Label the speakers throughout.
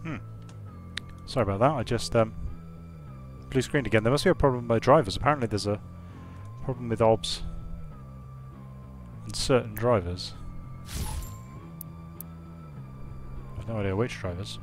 Speaker 1: Hmm. Sorry about that. I just blue screened again. There must be a problem with my drivers. Apparently there's a problem with OBS and certain drivers. I've no idea which drivers.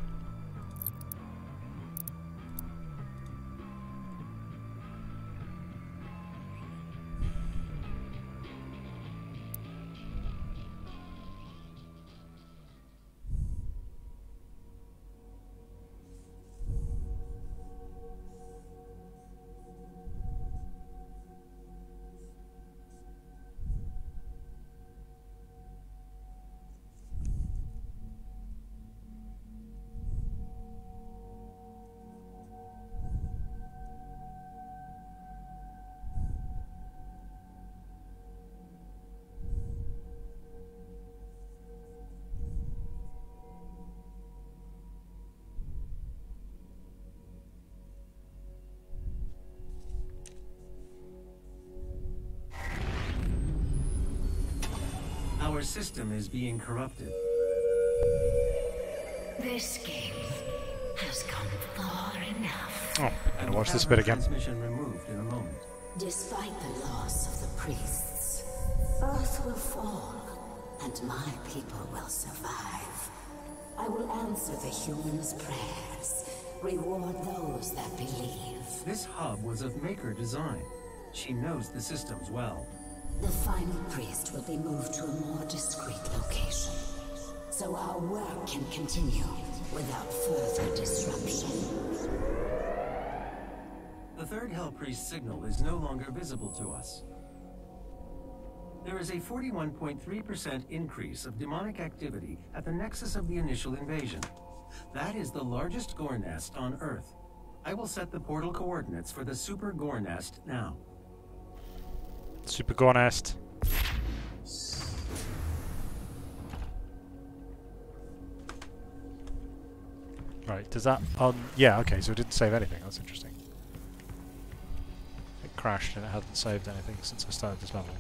Speaker 2: Our system is being corrupted.
Speaker 3: This game has gone far enough.
Speaker 1: Oh, I'm gonna watch this bit again.
Speaker 2: Transmission removed in a moment.
Speaker 3: Despite the loss of the priests, Earth will fall, and my people will survive. I will answer the humans' prayers, reward those that believe.
Speaker 2: This hub was of Maker design. She knows the systems well.
Speaker 3: The final priest will be moved to a more discreet location, so our work can continue without further disruption.
Speaker 2: The third Hell Priest signal is no longer visible to us. There is a 41.3% increase of demonic activity at the nexus of the initial invasion. That is the largest gore nest on Earth. I will set the portal coordinates for the Super Gore Nest now.
Speaker 1: Super Gore Nest. Right, does that... yeah, okay, so it didn't save anything. That's interesting. It crashed and it hasn't saved anything since I started this level.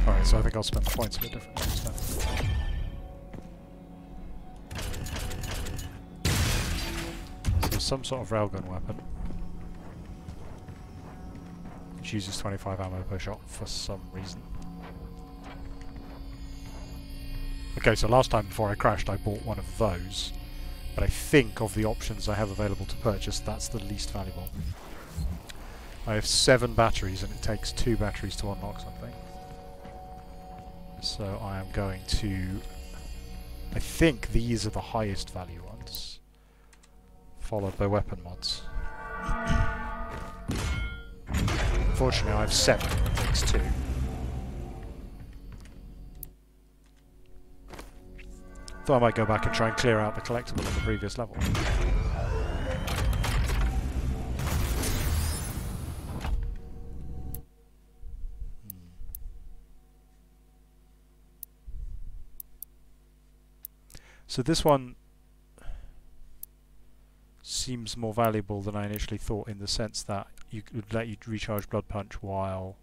Speaker 1: Alright, so I think I'll spend the points a bit differently this time. So some sort of railgun weapon. Which uses 25 ammo per shot for some reason. Okay, so last time before I crashed I bought one of those. But I think of the options I have available to purchase, that's the least valuable. I have 7 batteries and it takes 2 batteries to unlock something. So I am going to... I think these are the highest value ones. Followed by weapon mods. Unfortunately I have 7, it takes 2. Thought I might go back and try and clear out the collectible in the previous level. So this one seems more valuable than I initially thought, in the sense that you could let you recharge Blood Punch while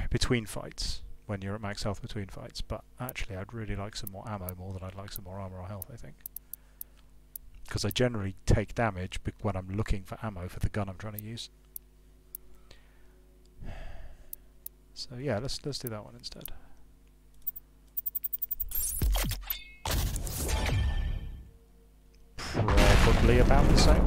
Speaker 1: between fights, when you're at max health between fights, but actually I'd really like some more ammo more than I'd like some more armor or health, I think. Because I generally take damage when I'm looking for ammo for the gun I'm trying to use. So yeah, let's do that one instead. Probably about the same.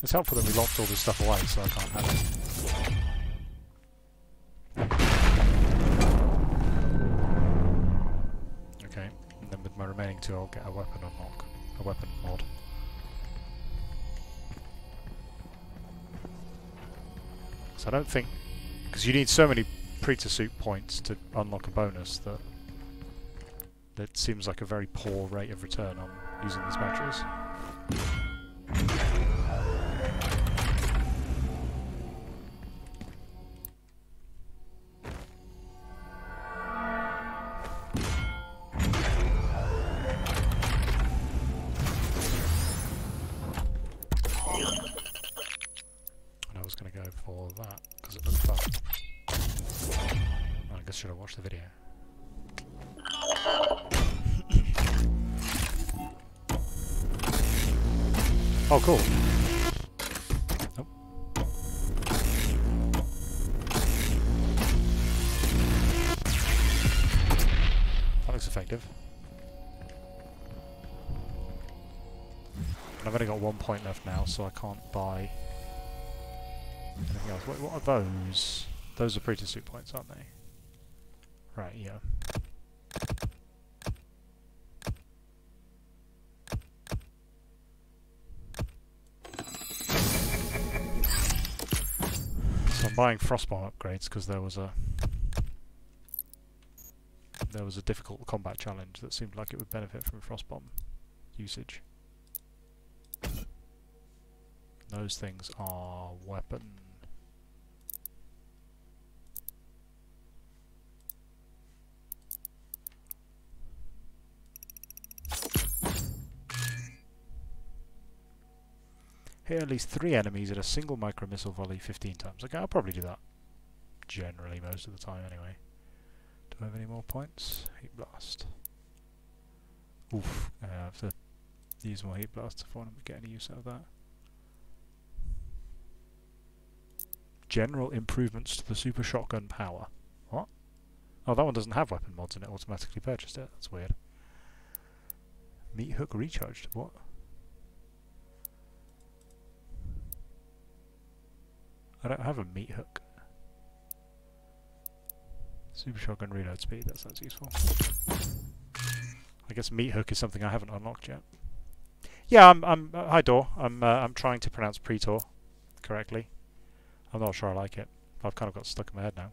Speaker 1: It's helpful that we locked all this stuff away, so I can't have it. Okay, and then with my remaining 2 I'll get a weapon unlock. A weapon mod. So I don't think... because you need so many Pretor suit points to unlock a bonus that it seems like a very poor rate of return on using these batteries. And I was going to go for that because it looked fun. I guess I should have watched the video. Oh, cool. Nope. That looks effective. And I've only got 1 point left now, so I can't buy anything else. What are those? Those are Pretor suit points, aren't they? Right, yeah. So I'm buying Frostbomb upgrades because there was a difficult combat challenge that seemed like it would benefit from Frostbomb usage. Those things are weapon. Hit at least 3 enemies at a single micro missile volley 15 times. Okay, I'll probably do that. Generally, most of the time anyway. Do I have any more points? Heat Blast. Oof, I have to use more Heat Blast if I want to get any use out of that. General improvements to the Super Shotgun power. What? Oh, that one doesn't have weapon mods and it automatically purchased it. That's weird. Meat Hook recharged. What? I don't have a meat hook. Super Shotgun reload speed, that sounds useful. I guess meat hook is something I haven't unlocked yet. Yeah, hi Dor. I'm trying to pronounce Pretor correctly. I'm not sure I like it. I've kind of got stuck in my head now.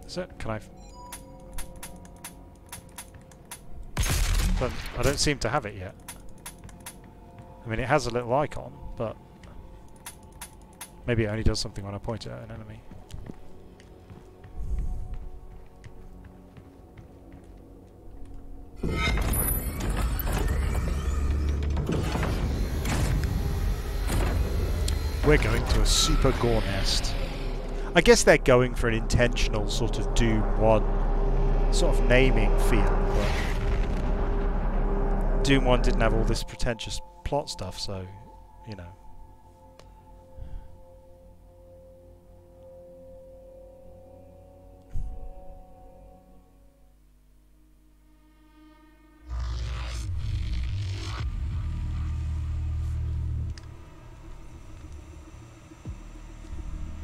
Speaker 1: Is it? Can I... I don't seem to have it yet. I mean, it has a little icon, but maybe it only does something when I point it at an enemy. We're going to a super gore nest. I guess they're going for an intentional sort of Doom 1 sort of naming feel, but Doom 1 didn't have all this pretentious plot stuff, so, you know.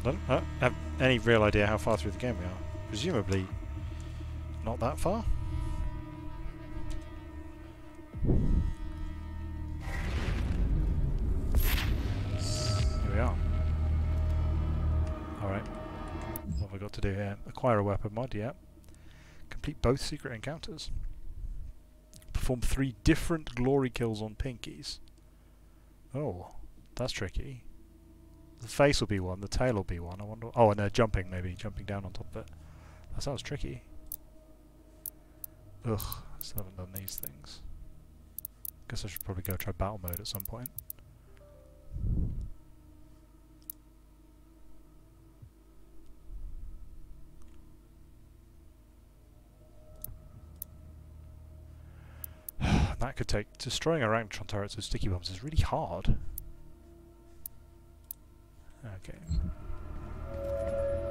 Speaker 1: I don't have any real idea how far through the game we are. Presumably not that far. Here we are. Alright. What have I got to do here? Acquire a weapon mod, yeah. Complete both secret encounters. Perform 3 different glory kills on pinkies. Oh, that's tricky. The face will be one, the tail will be one. I wonder. Oh, and they're jumping, maybe jumping down on top of it. That sounds tricky. Ugh, still haven't done these things. Guess I should probably go try battle mode at some point. That could take... Destroying Arachnotron turrets with sticky bombs is really hard. Okay.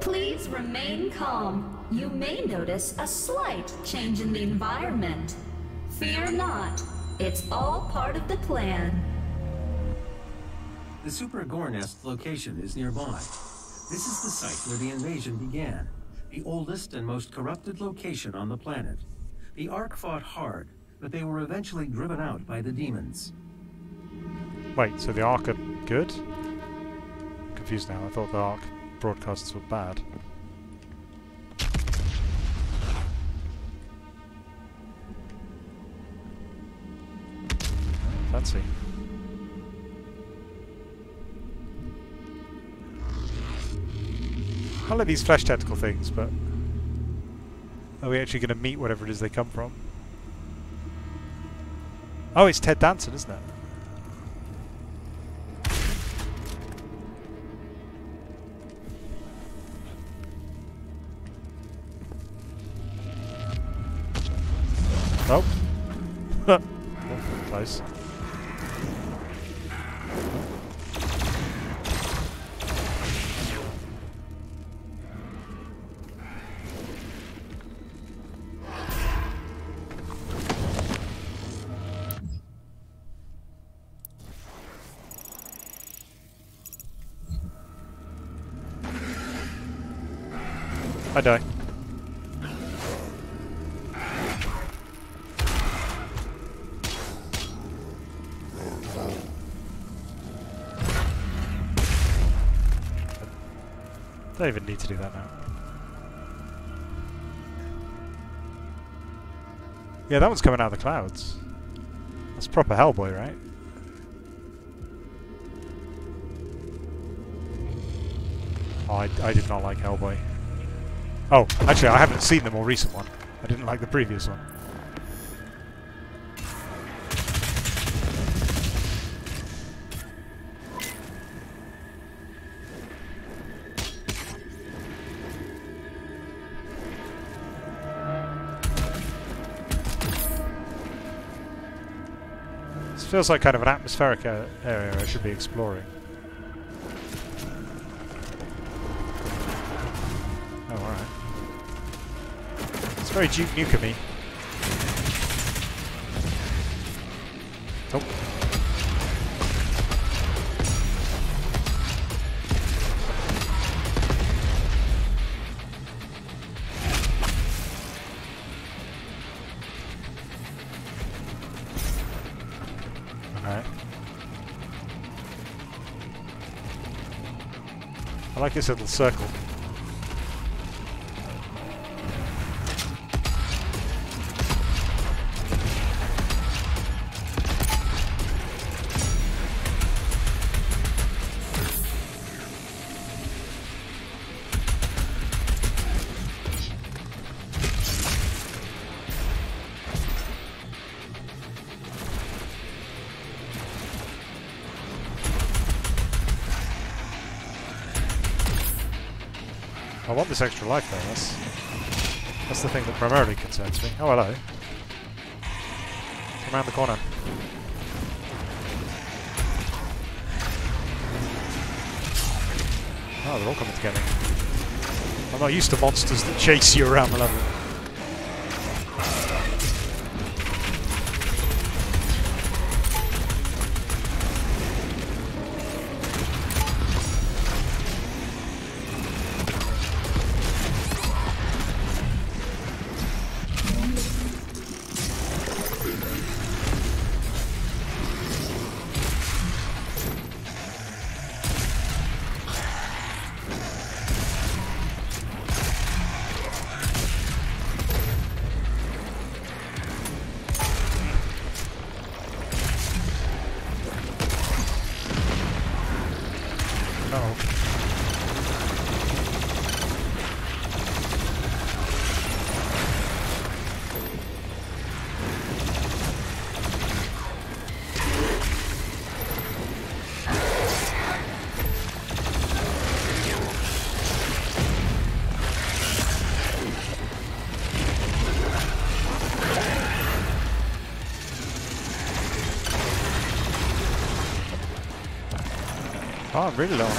Speaker 4: Please remain calm. You may notice a slight change in the environment. Fear not. It's all part of the plan.
Speaker 2: The Super Gornest location is nearby. This is the site where the invasion began, the oldest and most corrupted location on the planet. The Ark fought hard, but they were eventually driven out by the demons.
Speaker 1: Wait, so the Ark are good? Confused now. I thought the Ark broadcasts were bad. Fancy. I like these flesh tentacle things, but are we actually going to meet whatever it is they come from? Oh, it's Ted Danson, isn't it? Oh. Close. I die. Don't even need to do that now. Yeah, that one's coming out of the clouds. That's proper Hellboy, right? Oh, I did not like Hellboy. Oh, actually, I haven't seen the more recent one. I didn't like the previous one. This feels like kind of an atmospheric area I should be exploring. Oh, alright. It's very Duke Nukem-y. Oh. Alright. I like this little circle. I want this extra life though, that's the thing that primarily concerns me. Oh, hello. Come around the corner. Oh, they're all coming together. I'm not used to monsters that chase you around the level. Oh, I'm really low on it.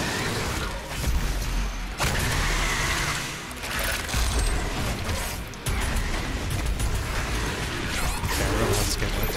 Speaker 1: Okay, I remember that skin right.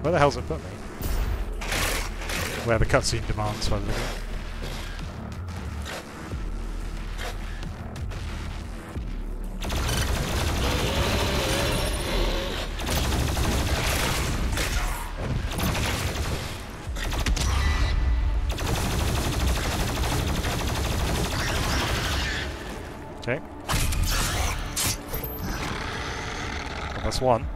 Speaker 1: Where the hell's it put me? Where the cutscene demands, by the look at it. Okay. Well, that's one.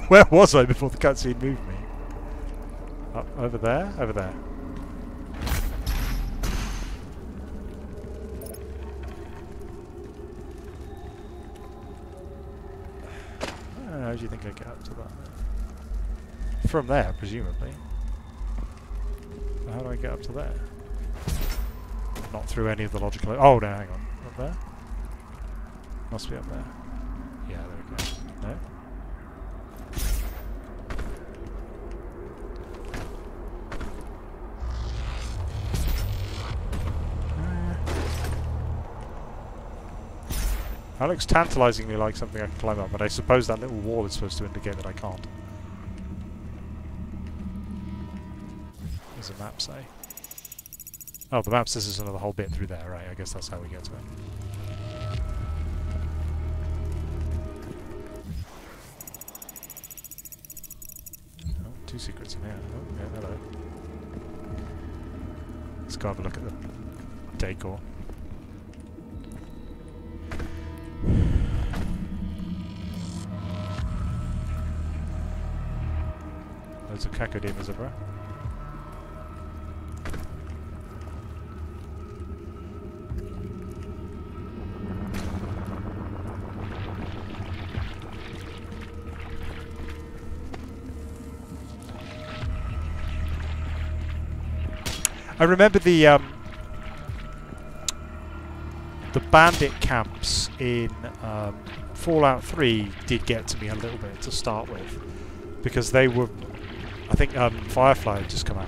Speaker 1: Where was I before the cutscene moved me? Up over there? Over there. How do you think I get up to that? From there, presumably. How do I get up to there? Not through any of the logical... Oh, no, hang on. Up there? Must be up there. Yeah, there we go. No? That looks tantalizingly like something I can climb up, but I suppose that little wall is supposed to indicate that I can't. What does the map say? Oh, the map says there's another whole bit through there, right? I guess that's how we get to it. Oh, two secrets in here. Oh, yeah, hello. Let's go have a look at the decor. Loads of Cacodemons everywhere. I remember the bandit camps in Fallout 3 did get to me a little bit to start with, because they were, I think Firefly had just come out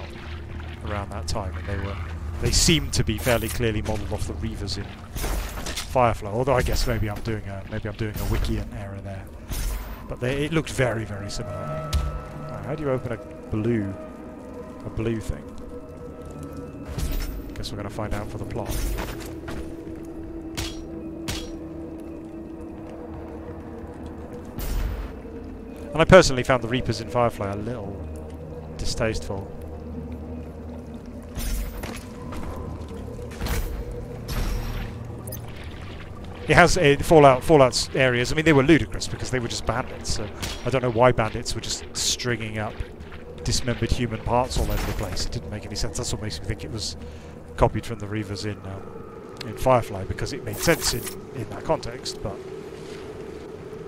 Speaker 1: around that time, and they seemed to be fairly clearly modelled off the Reavers in Firefly. Although I guess maybe I'm doing a Wikian error there, but it looked very, very similar. Right, how do you open a blue thing? Guess we're going to find out for the plot. And I personally found the Reapers in Firefly a little distasteful. It has Fallout's areas. I mean, they were ludicrous because they were just bandits. So I don't know why bandits were just stringing up dismembered human parts all over the place. It didn't make any sense. That's what makes me think it was copied from the Reavers in Firefly, because it made sense in that context. But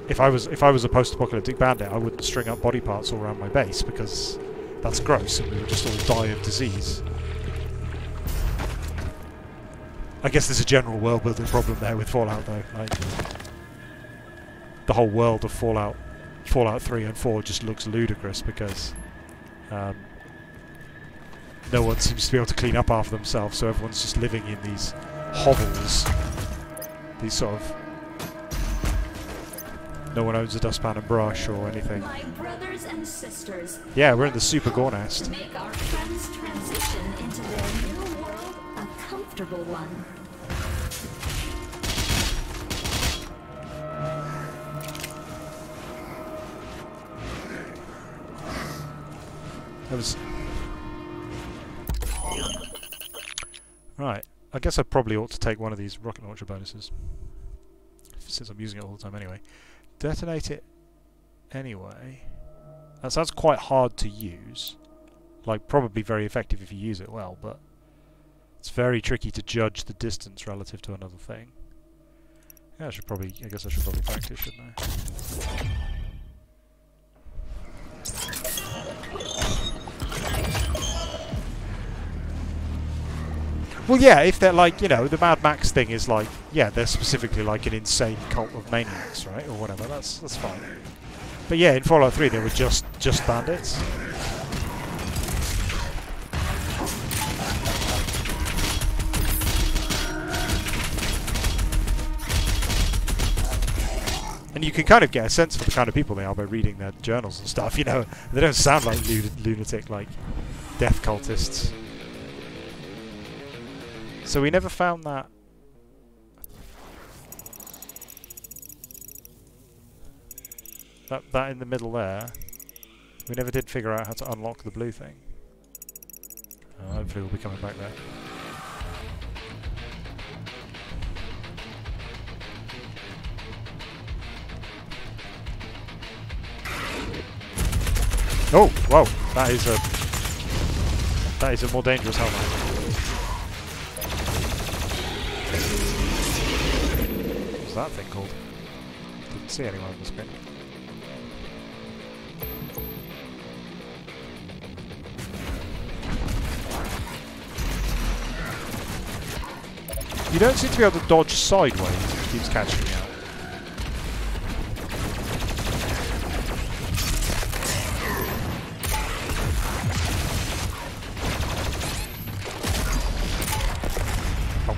Speaker 1: if I was a post-apocalyptic bandit, I wouldn't string up body parts all around my base, because that's gross and we would just all die of disease. I guess there's a general world-building problem there with Fallout, though. Like, the whole world of Fallout 3 and 4 just looks ludicrous because no one seems to be able to clean up after themselves, so everyone's just living in these hovels. These sort of... No one owns a dustpan and brush or anything.
Speaker 4: My brothers and sisters.
Speaker 1: Yeah, we're in the Super Gore Nest.
Speaker 4: Make our friends transition into their new world a comfortable one.
Speaker 1: That was... Right, I guess I probably ought to take one of these rocket launcher bonuses, since I'm using it all the time anyway. Detonate it anyway. That sounds quite hard to use. Like, probably very effective if you use it well, but it's very tricky to judge the distance relative to another thing. Yeah, I guess I should probably practice, shouldn't I? Well, yeah, if they're like, you know, the Mad Max thing is like, yeah, they're specifically like an insane cult of maniacs, right, or whatever. That's fine. But yeah, in Fallout 3 they were just bandits. And you can kind of get a sense for the kind of people they are by reading their journals and stuff, you know. They don't sound like lunatic, like, death cultists. So we never found that... That in the middle there. We never did figure out how to unlock the blue thing. Hopefully we'll be coming back there. Oh, whoa! That is a more dangerous helmet. What's that thing called? Didn't see anyone on the screen. You don't seem to be able to dodge sideways, which keeps catching me out. Oh,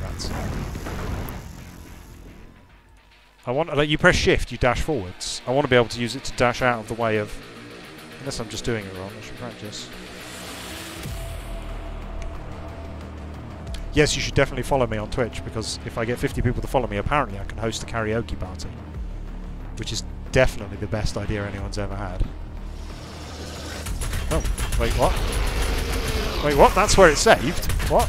Speaker 1: rats. I want, like, you press shift, you dash forwards. I want to be able to use it to dash out of the way of... Unless I'm just doing it wrong, I should practice. Yes, you should definitely follow me on Twitch, because if I get 50 people to follow me, apparently I can host a karaoke party. Which is definitely the best idea anyone's ever had. Oh, wait, what? Wait, what? That's where it's saved? What?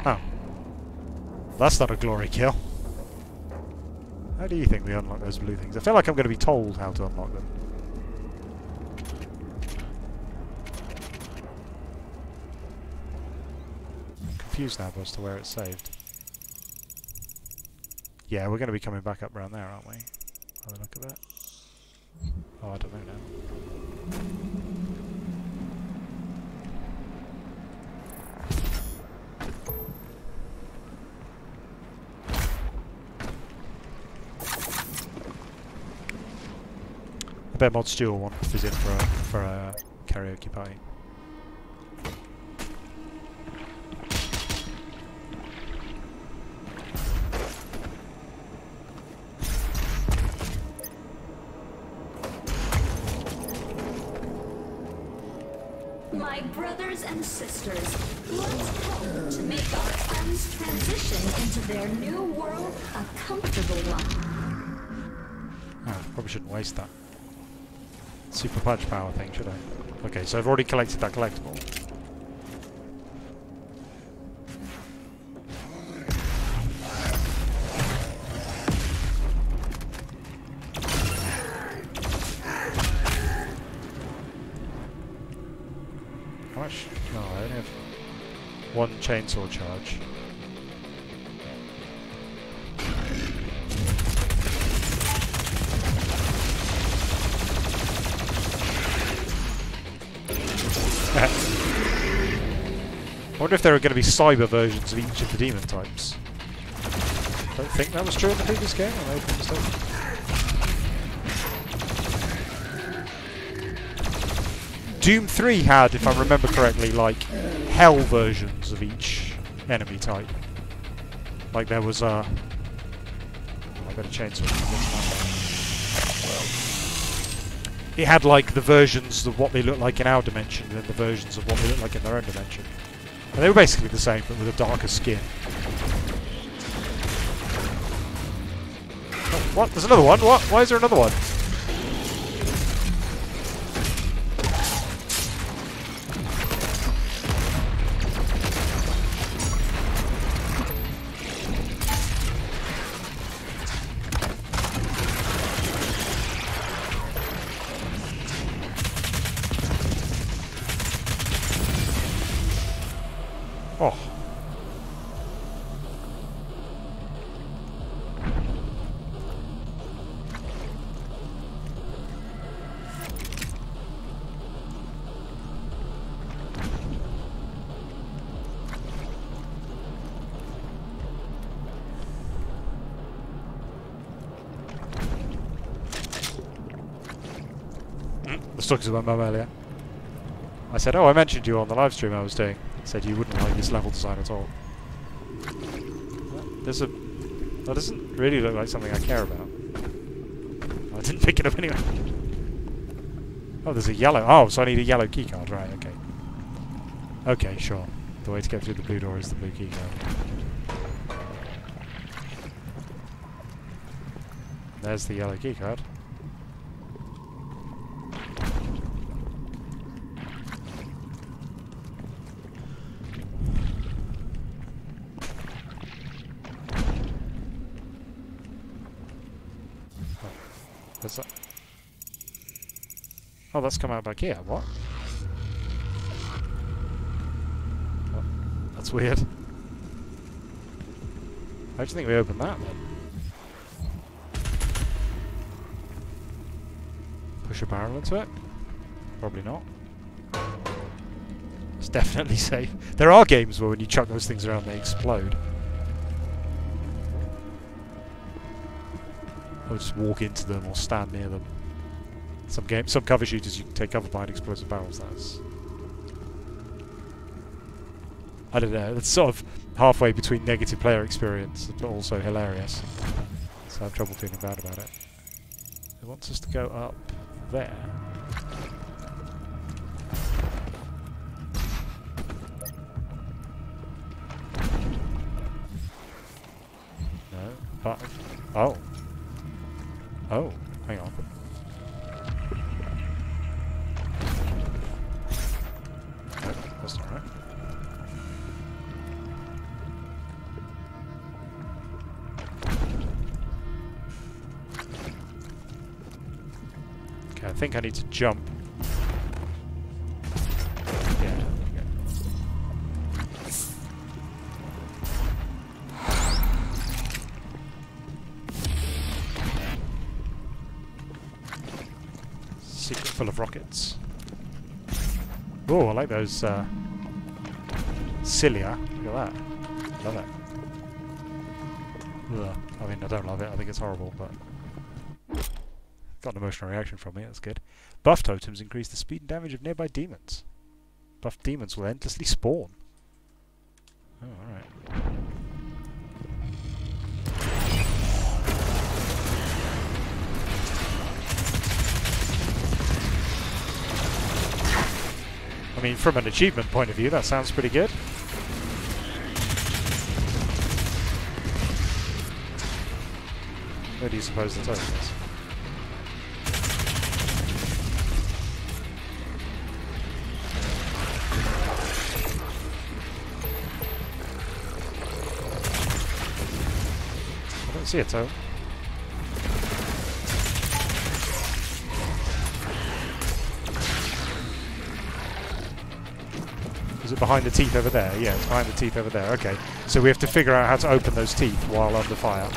Speaker 1: Oh. That's not a glory kill. How do you think we unlock those blue things? I feel like I'm going to be told how to unlock them. I'm confused now as to where it's saved. Yeah, we're going to be coming back up around there, aren't we? Have a look at that. Oh, I don't know now. I bet Mod Stewart is in for a karaoke party.
Speaker 4: My brothers and sisters, let's help to make our friends transition into their new world a comfortable one.
Speaker 1: Oh, probably shouldn't waste that. Super punch power thing, should I? Okay, so I've already collected that collectible. How much? No, I only have one chainsaw charge. I wonder if there are going to be cyber versions of each of the demon types. I don't think that was true in the previous game, I made a mistake. Doom 3 had, if I remember correctly, like, hell versions of each enemy type. Like there was I got a chainsaw. It had like the versions of what they look like in our dimension and then the versions of what they look like in their own dimension. And they were basically the same, but with a darker skin. Oh, what? There's another one? What? Why is there another one? Oh. I was talking to my mum earlier. I said, oh, I mentioned you on the live stream I was doing. I said you wouldn't like this level design at all. That doesn't really look like something I care about. I didn't pick it up anyway. Oh, there's a yellow... Oh, so I need a yellow keycard. Right, okay. Okay, sure. The way to get through the blue door is the blue keycard. There's the yellow keycard. What's that? Oh, that's come out back here. What? Oh, that's weird. How do you think we open that then? Push a barrel into it? Probably not. It's definitely safe. There are games where when you chuck those things around they explode. Or just walk into them or stand near them. Some cover shooters you can take cover behind explosive barrels. That's... I don't know, it's sort of halfway between negative player experience but also hilarious. So I have trouble feeling bad about it. It wants us to go up there. No, but... Oh. Oh, hang on. No, that's not right. Okay, I think I need to jump. Yeah, there we go. Secret full of rockets. Oh, I like those cilia. Look at that. Love it. Ugh. I mean, I don't love it. I think it's horrible, but got an emotional reaction from me. That's good. Buff totems increase the speed and damage of nearby demons. Buff demons will endlessly spawn. Oh, alright. I mean, from an achievement point of view, that sounds pretty good. Where do you suppose the totem is? I don't see a totem. Is it behind the teeth over there? Yeah, it's behind the teeth over there. Okay. So we have to figure out how to open those teeth while under fire.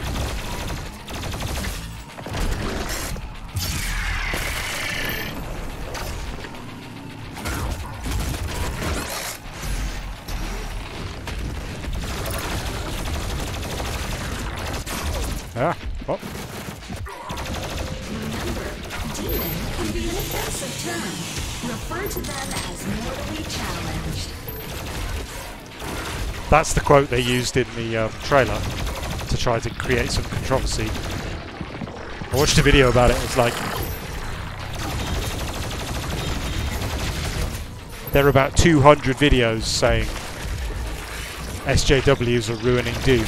Speaker 1: Ah, what?
Speaker 4: Remember, demon can be an offensive term. Refer to them as mortally challenged.
Speaker 1: That's the quote they used in the trailer to try to create some controversy. I watched a video about it. It's like there are about 200 videos saying SJWs are ruining Doom.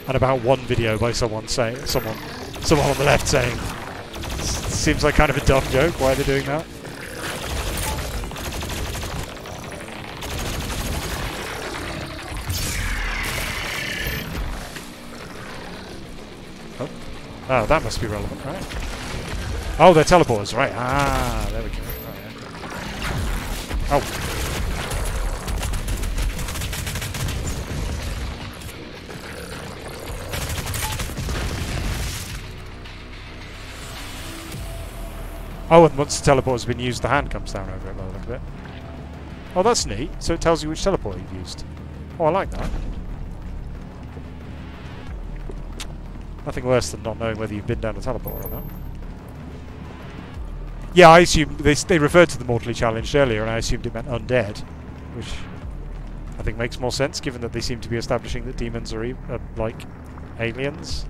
Speaker 1: And about one video by someone saying, someone on the left saying, seems like kind of a dumb joke. Why are they doing that? Oh, oh, that must be relevant, right? Oh, they're teleporters, right? Ah, there we go. Oh, yeah. Oh, and once the teleport has been used, the hand comes down over it by the look of it. Oh, that's neat. So it tells you which teleport you've used. Oh, I like that. Nothing worse than not knowing whether you've been down a teleport or not. Yeah, I assume they referred to the mortally challenged earlier, and I assumed it meant undead, which I think makes more sense given that they seem to be establishing that demons are like aliens.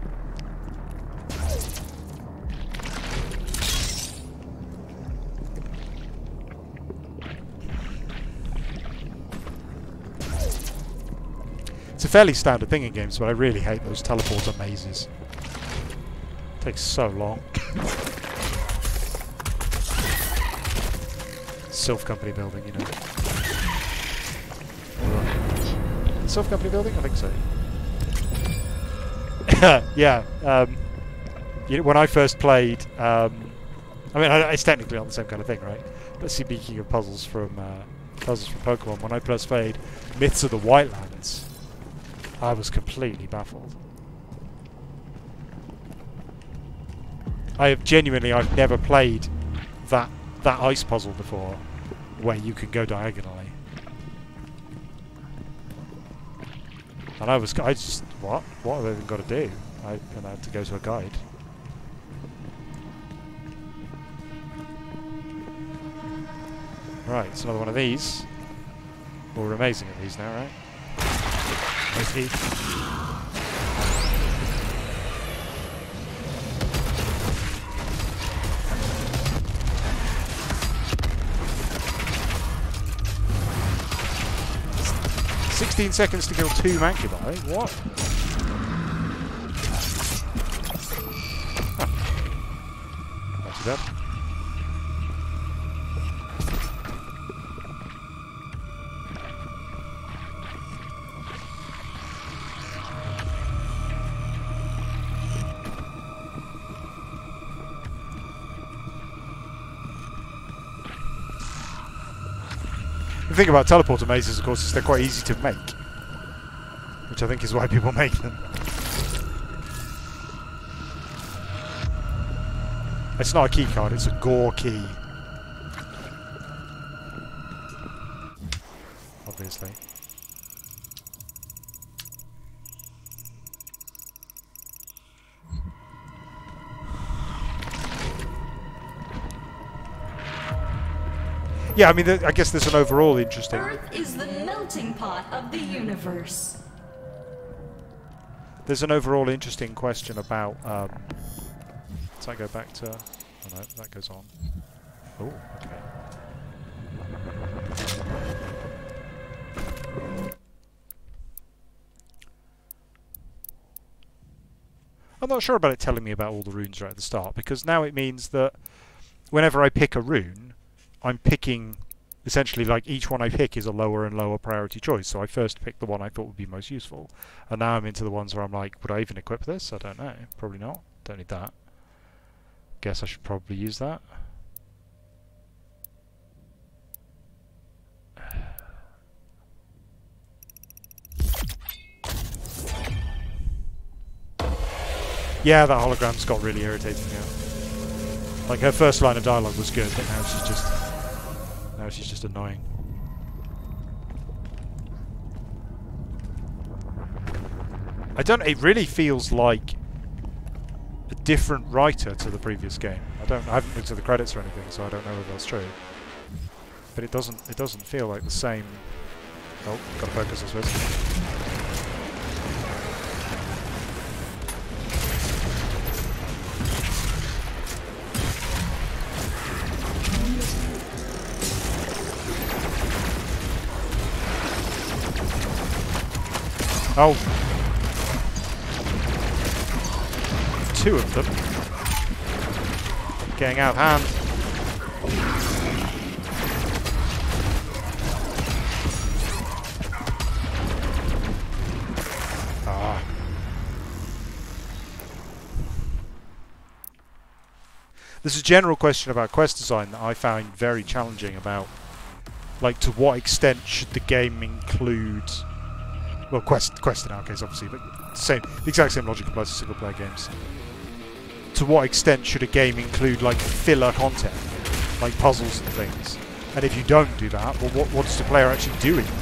Speaker 1: It's a fairly standard thing in games, but I really hate those teleporter mazes. It takes so long. Sylph Company building, you know. Sylph Company building? I think so. Yeah. You know, when I first played, I mean, it's technically not the same kind of thing, right? But speaking of puzzles from Pokemon, when I first played Myths of the Whitelands, I was completely baffled. I've never played that ice puzzle before, where you can go diagonally. And I just, what have I even got to do? I had to go to a guide. Right, it's another one of these. Well, we're amazing at these now, right? Mostly. 16 seconds to kill 2 Mancubi? What? Huh. Not too bad. The thing about teleporter mazes, of course, is they're quite easy to make, which I think is why people make them. It's not a key card, it's a gore key. Obviously. Yeah, I mean, I guess there's an overall interesting...
Speaker 4: Earth is the melting pot of the universe.
Speaker 1: There's an overall interesting question about... does that go back to... Oh no, that goes on. Oh, okay. I'm not sure about it telling me about all the runes right at the start, because now it means that whenever I pick a rune, I'm picking, essentially, like, each one I pick is a lower and lower priority choice. So I first picked the one I thought would be most useful. And now I'm into the ones where I'm like, would I even equip this? I don't know. Probably not. Don't need that. Guess I should probably use that. Yeah, that hologram's got really irritating now. Like, her first line of dialogue was good, but now she's just annoying. It really feels like a different writer to the previous game. I haven't looked at the credits or anything, so I don't know if that's true. But it doesn't feel like the same. Oh, gotta focus this with. Oh. 2 of them. Getting out of hand. Ah. There's a general question about quest design that I found very challenging about, like, to what extent should the game include... Well, quest in our case, obviously, but the exact same logic applies to single-player games. To what extent should a game include, like, filler content, like puzzles and things? And if you don't do that, well, what does the player actually do in the game?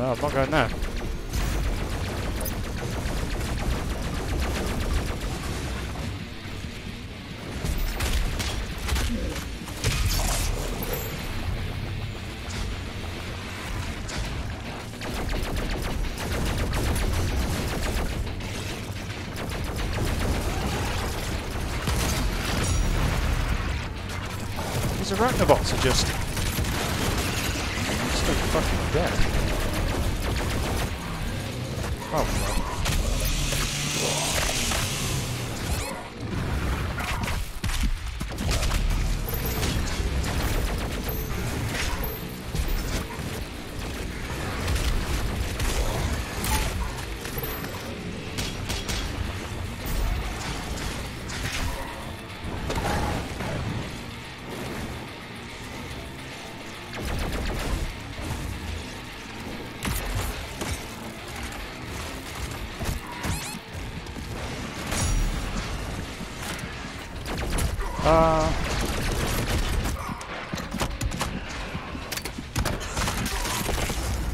Speaker 1: No, I'm not going there. These arachnobots are just so fucking dead. Oh no.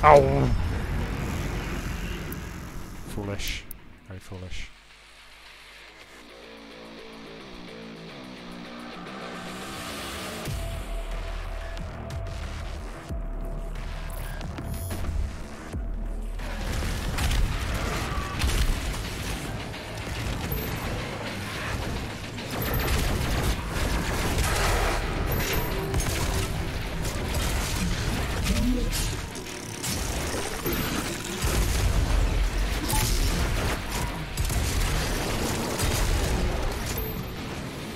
Speaker 1: Ow! Foolish. Very foolish.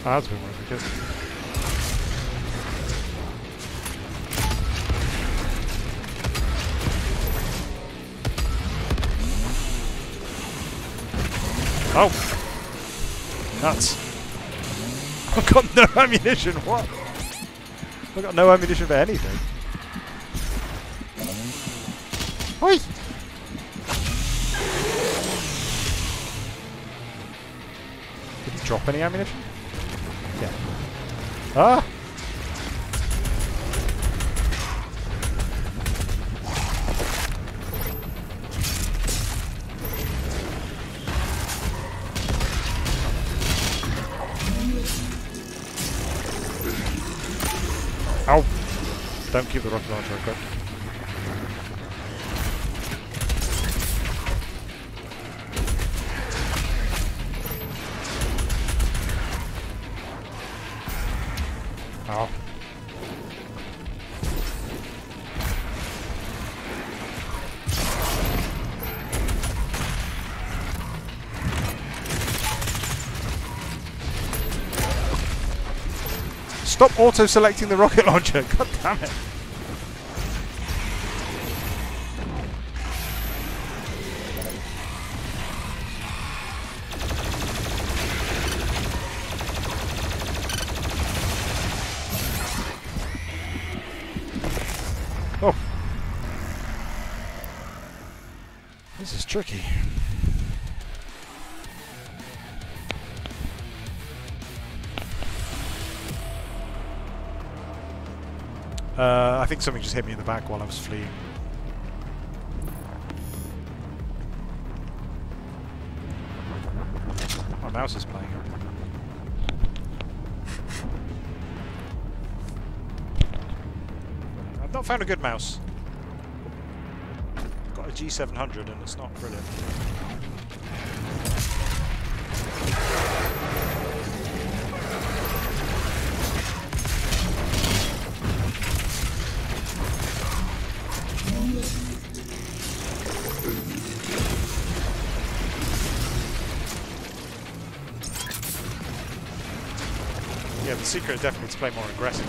Speaker 1: Oh, that's been really good. Oh! Nuts. I've got no ammunition, what? I've got no ammunition for anything. Oi! Did he drop any ammunition? Yeah. Ah! Ow! Don't keep the rocket launcher equipped. Oh. Stop auto-selecting the rocket launcher, god damn it. Oh. This is tricky. I think something just hit me in the back while I was fleeing. My mouse is playing up. I've not found a good mouse. I've got a G700 and it's not brilliant. Yeah, the secret is definitely to play more aggressive.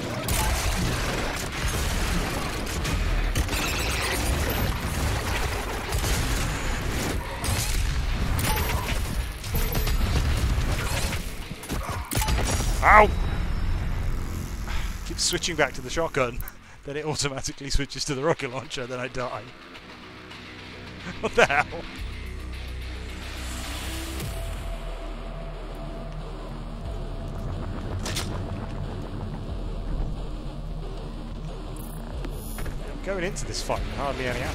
Speaker 1: Ow! Keep switching back to the shotgun, then it automatically switches to the rocket launcher, then I die. What the hell? Going into this fight with hardly any ammo.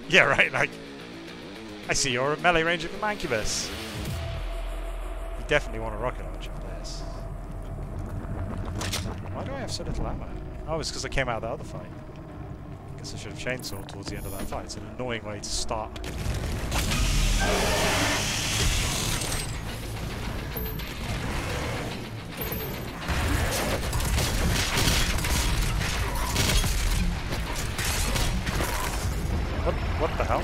Speaker 1: Yeah, right, like... I see you're at melee range of a Mancubus. You definitely want a rocket launcher for this. Why do I have so little ammo? Oh, it's because I came out of the other fight. I guess I should have chainsawed towards the end of that fight. It's an annoying way to start. What the hell?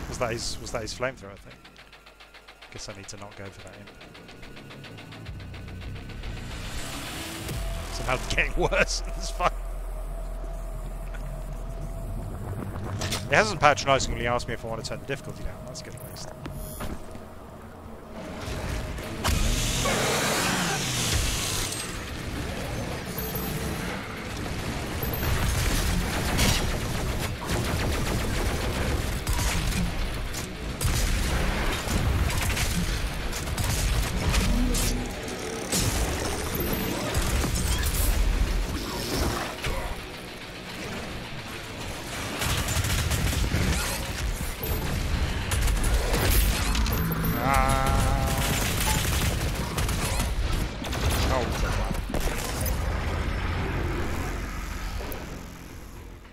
Speaker 1: Was that his flamethrower thing? Guess I need to not go for that. Somehow it's getting worse in this fight. It hasn't patronisingly asked me if I want to turn the difficulty down. That's good at least.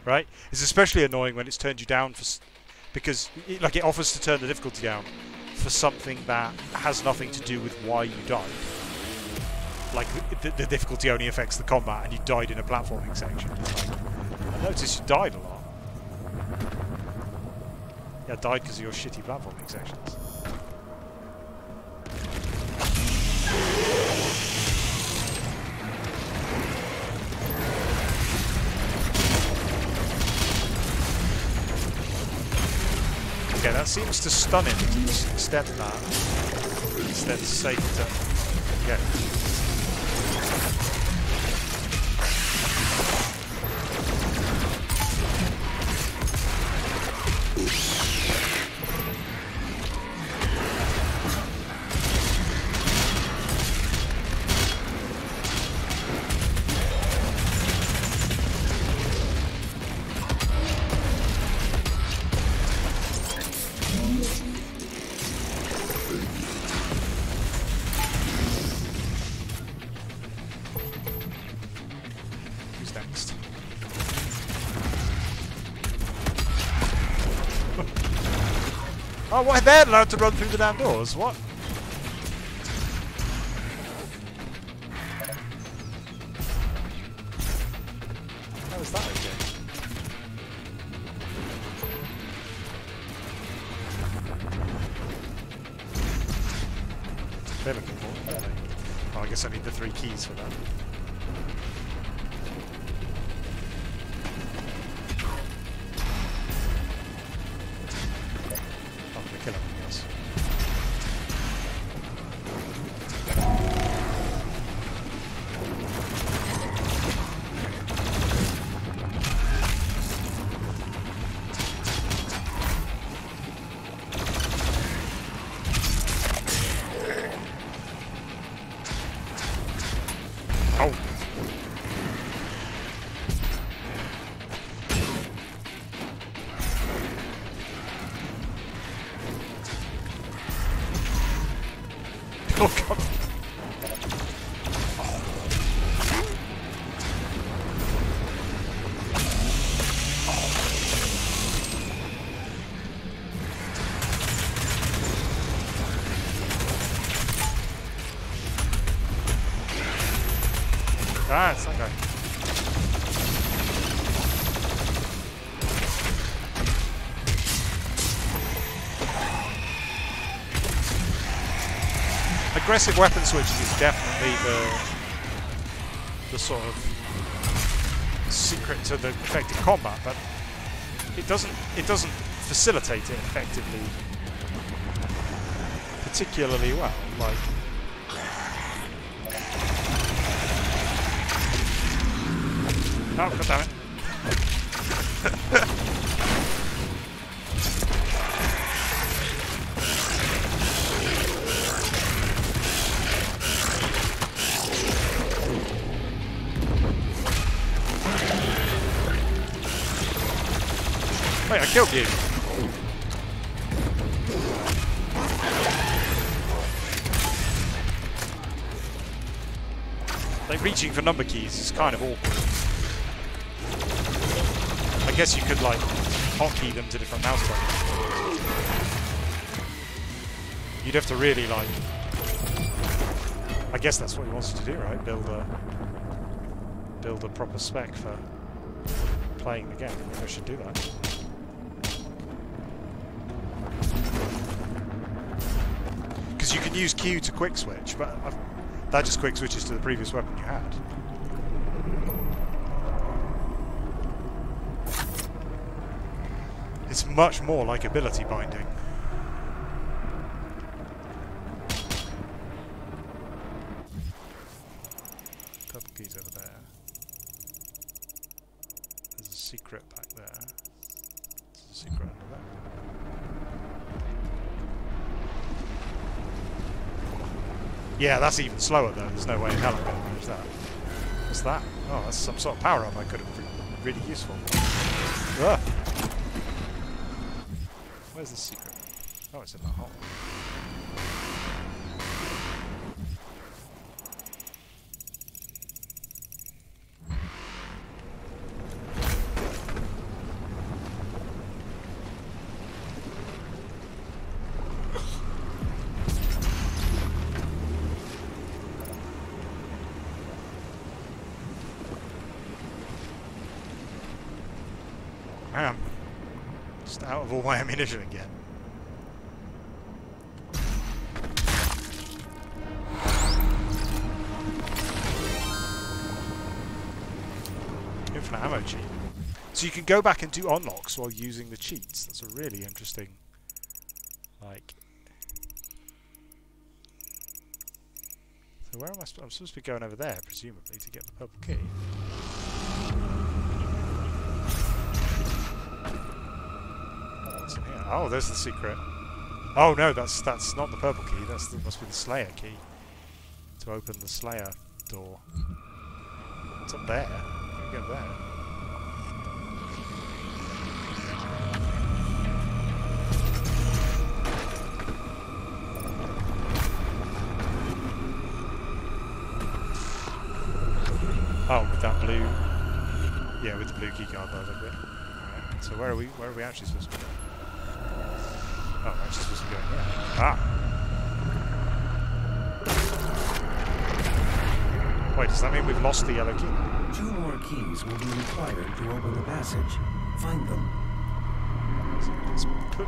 Speaker 1: Right? It's especially annoying when it's turned you down for because it offers to turn the difficulty down for something that has nothing to do with why you died. Like the difficulty only affects the combat, and you died in a platforming section. Like, I noticed you died a lot. Yeah, I died because of your shitty platforming sections. Okay, that seems to stun him to the extent that it's then safe to get. Oh, what? They're allowed to run through the damn doors? What? How is that okay? They're looking for it, aren't they? Oh, I guess I need the 3 keys for that. Oh god. Ah, it's that guy. Aggressive weapon switching is definitely the sort of secret to the effective combat, but it doesn't facilitate it effectively particularly well. Like, oh god damn it. Wait, I killed you! Like, reaching for number keys is kind of awkward. I guess you could, like, hotkey them to different mouse buttons. You'd have to really, like... I guess that's what he wants you to do, right? Build a proper spec for playing the game. Maybe I should do that. Because you can use Q to quick switch, but that just quick switches to the previous weapon you had. It's much more like ability binding. Purple key's over there. There's a secret back there. There's a secret under there. Yeah, that's even slower though. There's no way in hell I'm going to manage that. What's that? Oh, that's some sort of power up I could have been really useful. Ugh. Where's the secret? Oh, it's in the hole. Man, just out of all my ammunition again. Infinite ammo cheat. So you can go back and do unlocks while using the cheats. That's a really interesting, like... So where am I? I'm supposed to be going over there, presumably, to get the purple key. Oh, there's the secret. Oh no, that's not the purple key. Must be the Slayer key to open the Slayer door. It's up there. You can go there. Oh, with that blue. Yeah, with the blue key card by the bit. Alright, so where are we actually supposed to go? Oh, I'm actually supposed to be going here. Ah! Wait, does that mean we've lost the yellow key?
Speaker 2: 2 more keys will be required to open the passage. Find them.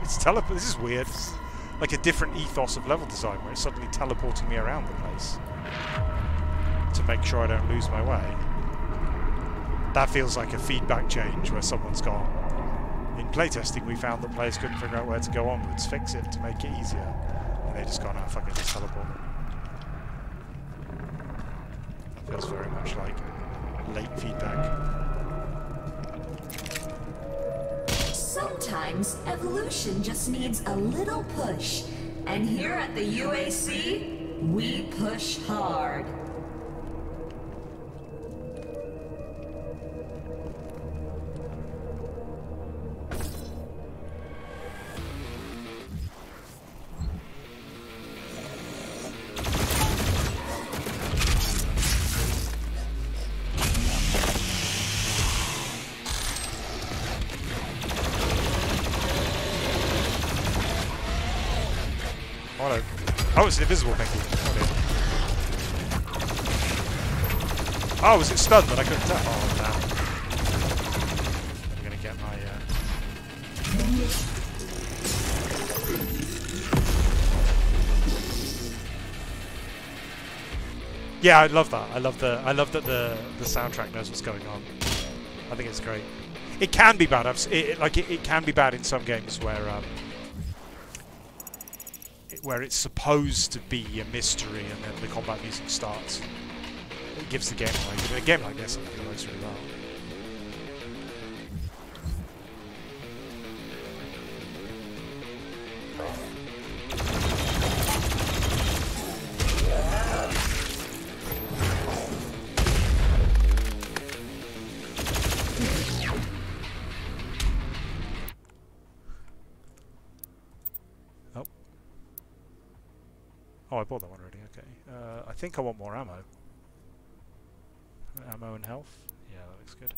Speaker 1: It's teleport. This is weird. It's like a different ethos of level design where it's suddenly teleporting me around the place to make sure I don't lose my way. That feels like a feedback change where someone's gone. In playtesting, we found that players couldn't figure out where to go onwards, fix it to make it easier, and they just gone, oh, fuck it, just teleport. That feels very much like late feedback.
Speaker 4: Sometimes evolution just needs a little push, and here at the UAC, we push hard.
Speaker 1: Oh, it's an invisible penguin. Oh, was it stunned that I couldn't tell? Oh, damn. I'm gonna get my... Yeah, I love that. I love that the soundtrack knows what's going on. I think it's great. It can be bad. It can be bad in some games where it's supposed to be a mystery and then the combat music starts. It gives the game away. But in a game like this, I think it works really well. bought that one already. Okay. I think I want more ammo. Ammo and health. Yeah, that looks good.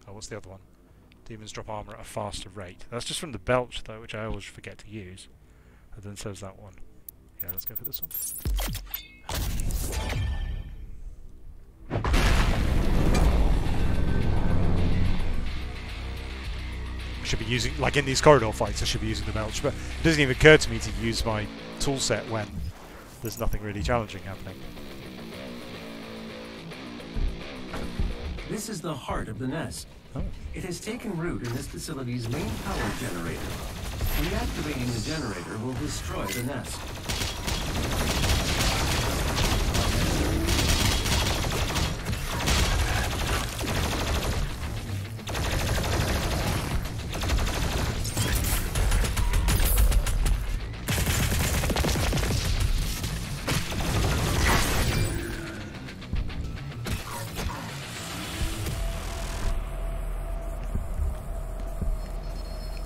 Speaker 1: Oh, what's the other one? Demons drop armor at a faster rate. That's just from the belch though, which I always forget to use. And then says that one. Yeah, let's go for this one. I should be using, like in these corridor fights, I should be using the belch, but it doesn't even occur to me to use my tool set when there's nothing really challenging happening.
Speaker 2: This is the heart of the nest.
Speaker 1: Oh.
Speaker 2: It has taken root in this facility's main power generator. Reactivating the generator will destroy the nest.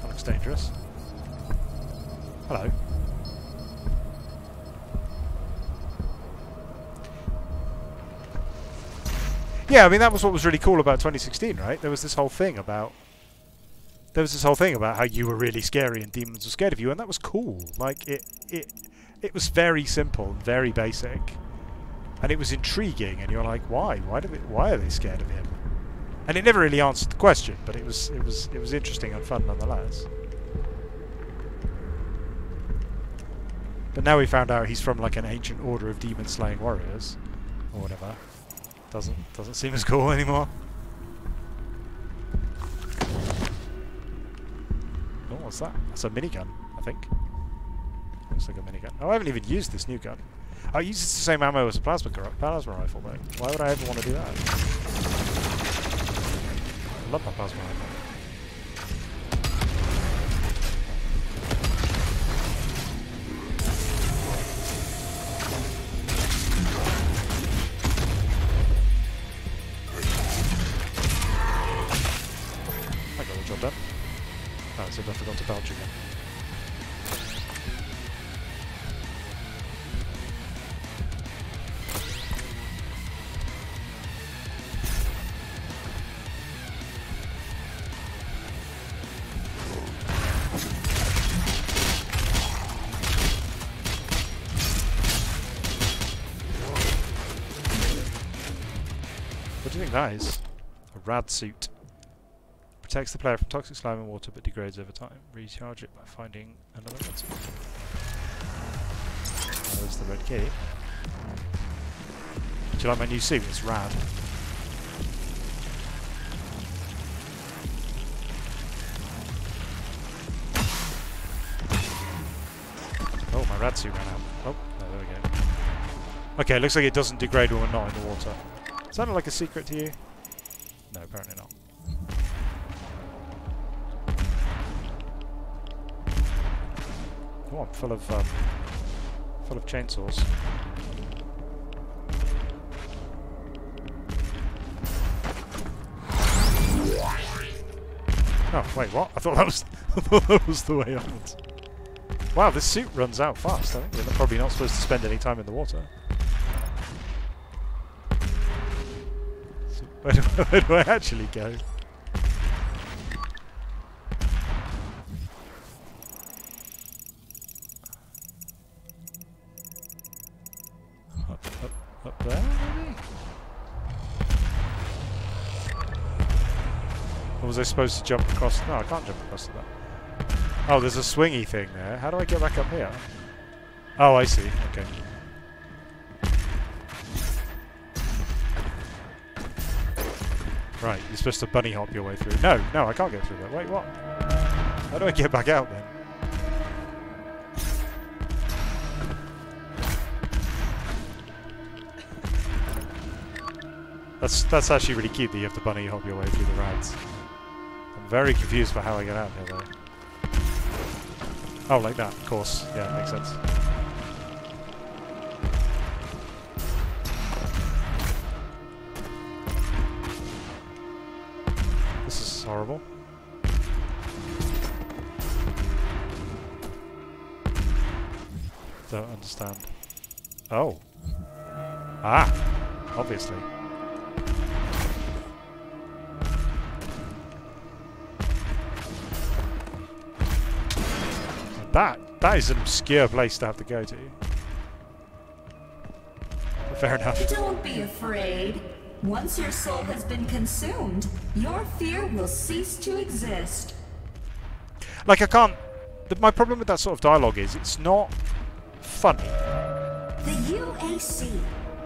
Speaker 1: That looks dangerous. Hello. Yeah, I mean that was what was really cool about 2016, right? There was this whole thing about how you were really scary and demons were scared of you, and that was cool. Like it was very simple and very basic, and it was intriguing. And you're like, why? Why are they scared of him? And it never really answered the question, but it was interesting and fun nonetheless. But now we found out he's from like an ancient order of demon-slaying warriors, or whatever. Doesn't seem as cool anymore. Oh, what's that? That's a minigun, I think. Looks like a minigun. Oh, I haven't even used this new gun. I use the same ammo as a plasma rifle, though. Why would I ever want to do that? I love my plasma rifle. Job done. Oh, so I forgot to belch again. What do you think that is? A rad suit. Protects the player from toxic slime and water, but degrades over time. Recharge it by finding another red suit. Oh, there's the red key. Do you like my new suit? It's rad. Oh, my rad suit ran out. Oh, no, there we go. Okay, looks like it doesn't degrade when we're not in the water. Sounded like a secret to you? No, apparently not. Oh, I'm full of chainsaws. Oh wait, what? I thought that was the way onwards. Wow, this suit runs out fast. I think we're probably not supposed to spend any time in the water. So where do I actually go? Up there, maybe? Or was I supposed to jump across? No, I can't jump across to that. Oh, there's a swingy thing there. How do I get back up here? Oh, I see. Okay. Right, you're supposed to bunny hop your way through. No, I can't get through that. Wait, what? How do I get back out then? That's actually really cute that you have to bunny hop your way through the rads. I'm very confused by how I get out here though. Oh, like that, of course. Yeah, makes sense. This is horrible. Don't understand. Oh. Ah. Obviously. That is an obscure place to have to go to. Fair enough.
Speaker 4: Don't be afraid. Once your soul has been consumed, your fear will cease to exist.
Speaker 1: Like, I can't... my problem with that sort of dialogue is it's not funny.
Speaker 4: The UAC,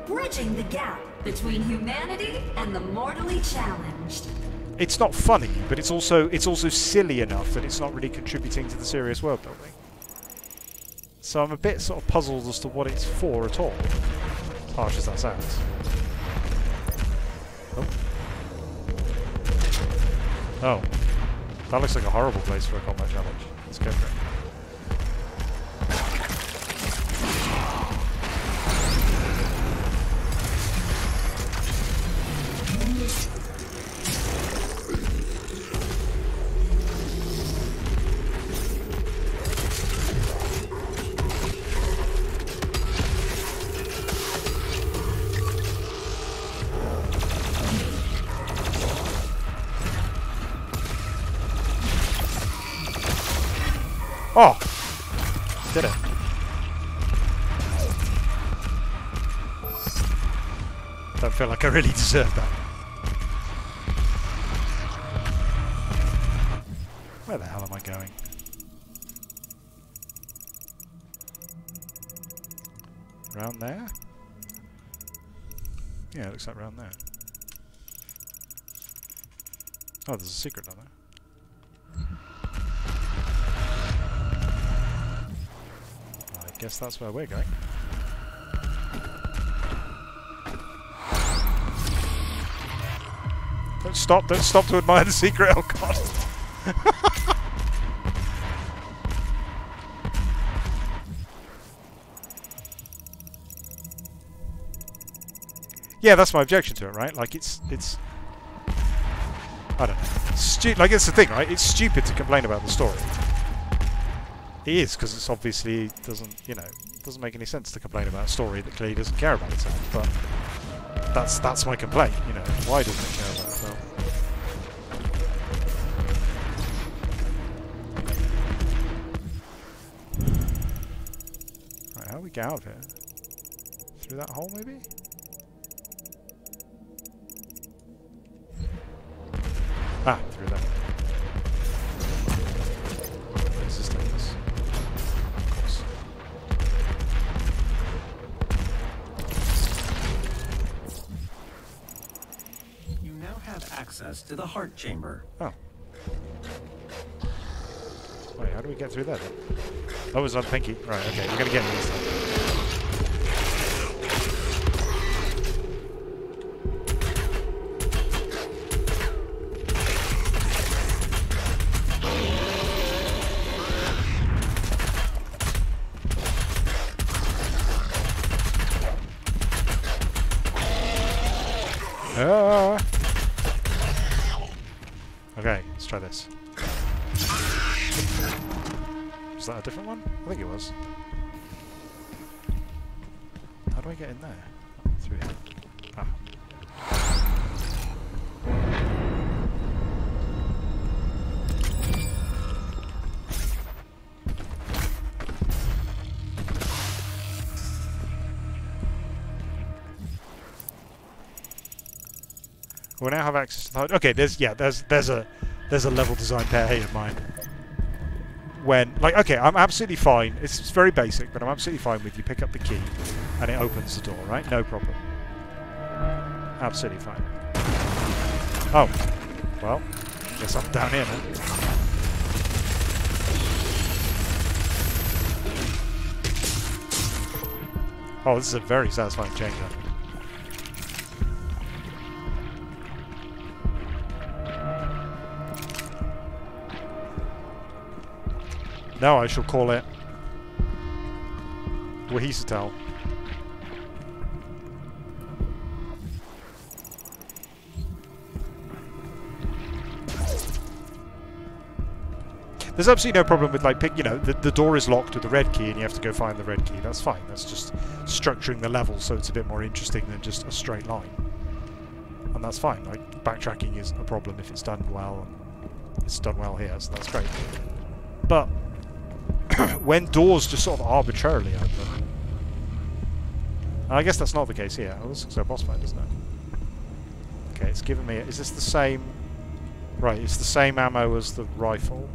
Speaker 4: bridging the gap between humanity and the mortally challenged.
Speaker 1: It's not funny, but it's also silly enough that it's not really contributing to the serious world building. So I'm a bit sort of puzzled as to what it's for at all. Harsh as that sounds. Oh. Oh. That looks like a horrible place for a combat challenge. Let's go for it. Oh! Did it. Don't feel like I really deserve that. Where the hell am I going? Round there? Yeah, it looks like round there. Oh, there's a secret down there. I guess that's where we're going. Don't stop to admire the secret, oh god! Yeah, that's my objection to it, right? Like, it's I don't know. Like, it's the thing, right? It's stupid to complain about the story. It is, because it's obviously doesn't make any sense to complain about a story that clearly doesn't care about itself. But that's my complaint. You know, why doesn't it care about itself? Right, how do we get out of here? Through that hole, maybe? Ah, through that. Where's this take us? Of course.
Speaker 2: You now have access to the heart chamber.
Speaker 1: Oh. Wait, how do we get through that then? Oh, it's on Pinky. Right, okay, we're gonna get into this then. Okay, let's try this. Was that a different one? I think it was. How do I get in there? Oh, through here. Ah. We now have access to the heart. Okay, there's a level design pet hate of mine. When, like, okay, I'm absolutely fine. It's very basic, but I'm absolutely fine with you pick up the key and it opens the door, right? No problem. Absolutely fine. Oh, well, guess I'm down here now. Oh, this is a very satisfying change up. Now I shall call it Wahisatal. There's absolutely no problem with, like, the door is locked with the red key and you have to go find the red key. That's fine. That's just structuring the level so it's a bit more interesting than just a straight line. And that's fine. Like, backtracking isn't a problem if it's done well, and it's done well here, so that's great. But when doors just sort of arbitrarily open, and I guess that's not the case here. Oh, this looks like a boss fight, doesn't it? Okay, it's giving me... Is this the same... Right, it's the same ammo as the rifle,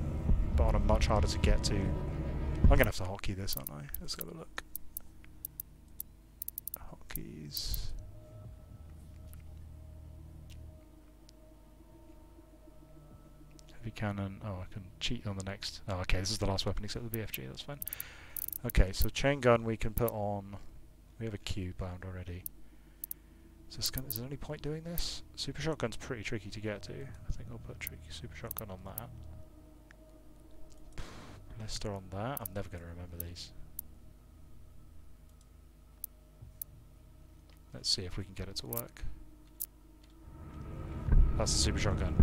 Speaker 1: but on a much harder to get to. I'm going to have to hotkey this, aren't I? Let's have a look. Hotkeys... Heavy cannon. Oh, I can cheat on the next... Oh, okay, this is the last weapon except the BFG, that's fine. Okay, so chain gun we can put on... We have a Q bound already. Is there any point doing this? Super shotgun's pretty tricky to get to. I think we'll put super shotgun on that. Blister on that. I'm never going to remember these. Let's see if we can get it to work. That's the super shotgun.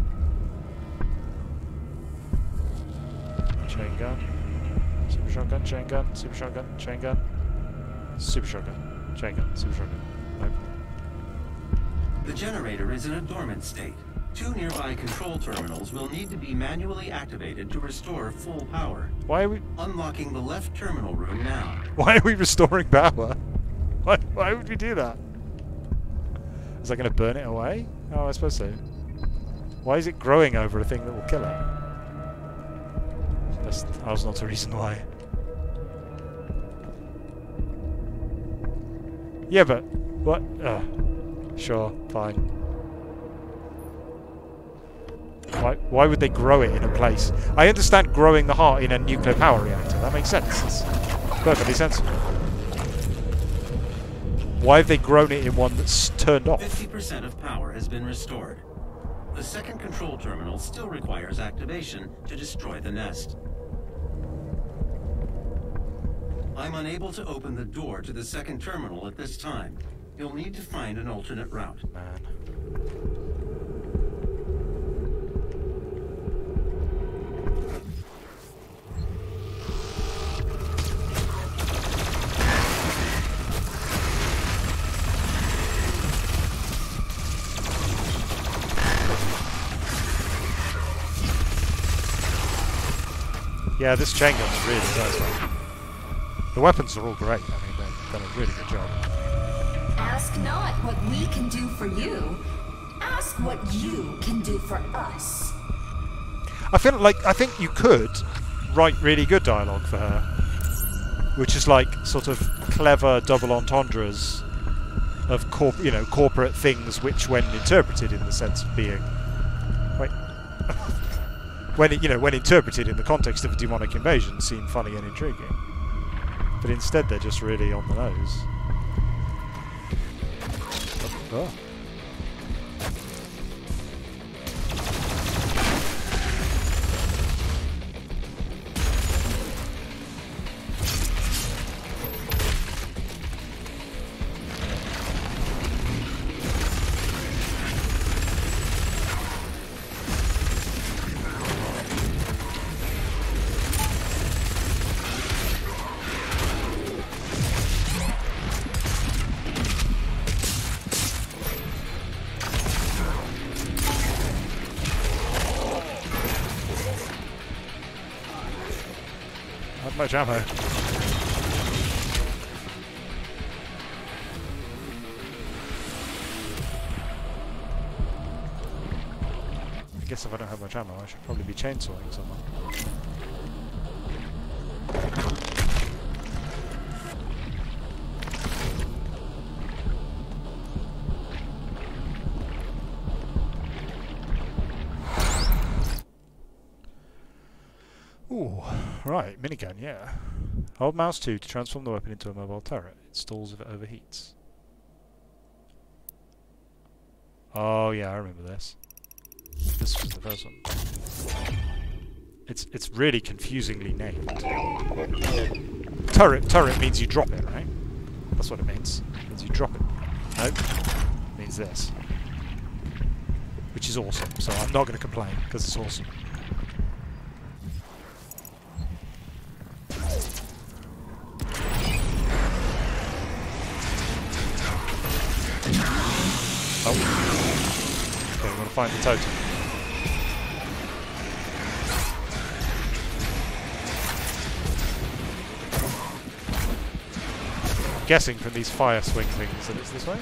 Speaker 1: Chain gun. Super shotgun, chain gun, super shotgun, chain gun. Super shotgun, chain gun, super shotgun. Nope.
Speaker 2: The generator is in a dormant state. 2 nearby control terminals will need to be manually activated to restore full power.
Speaker 1: Why are we...
Speaker 2: Unlocking the left terminal room now.
Speaker 1: Why are we restoring power? Why would we do that? Is that going to burn it away? Oh, I suppose so. Why is it growing over a thing that will kill it? That was not a reason why. Yeah, but... What? Sure, fine. Why would they grow it in a place? I understand growing the heart in a nuclear power reactor. That makes sense. It's perfectly sensible. Why have they grown it in one that's turned off?
Speaker 2: 50% of power has been restored. The second control terminal still requires activation to destroy the nest. I'm unable to open the door to the second terminal at this time. You'll need to find an alternate route.
Speaker 1: Man. Yeah, this chain gun's really nice. The weapons are all great. I mean, they've done a really good job.
Speaker 4: Ask not what we can do for you. Ask what you can do for us.
Speaker 1: I think you could write really good dialogue for her, which is like sort of clever double entendres of corporate things, which, when interpreted in the sense of being, when interpreted in the context of a demonic invasion, seem funny and intriguing. But instead, they're just really on the nose. Oh. Not much ammo. I guess if I don't have much ammo, I should probably be chainsawing someone. Ooh, right, minigun, yeah. Hold mouse 2 to transform the weapon into a mobile turret. It stalls if it overheats. Oh yeah, I remember this. This was the first one. It's really confusingly named. Turret means you drop it, right? That's what it means. It means you drop it. Nope. It means this. Which is awesome, so I'm not going to complain, because it's awesome. find the totem. I'm guessing from these fire swing things that it's this way.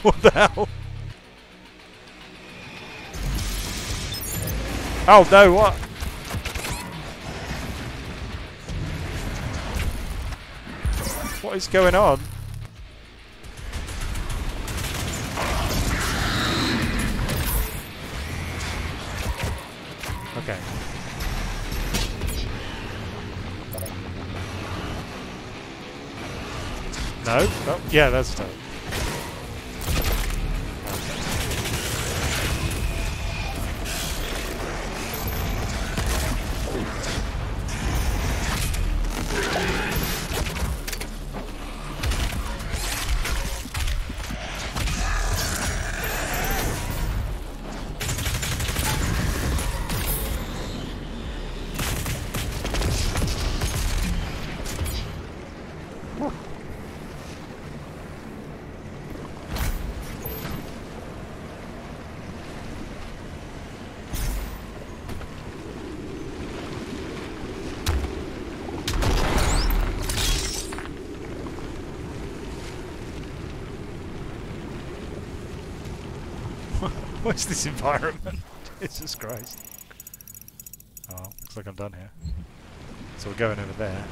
Speaker 1: What the hell? Oh no, what? What is going on? Okay. No? Oh, yeah, that's a toad. What's this environment? Jesus Christ. Oh, looks like I'm done here. So we're going over there.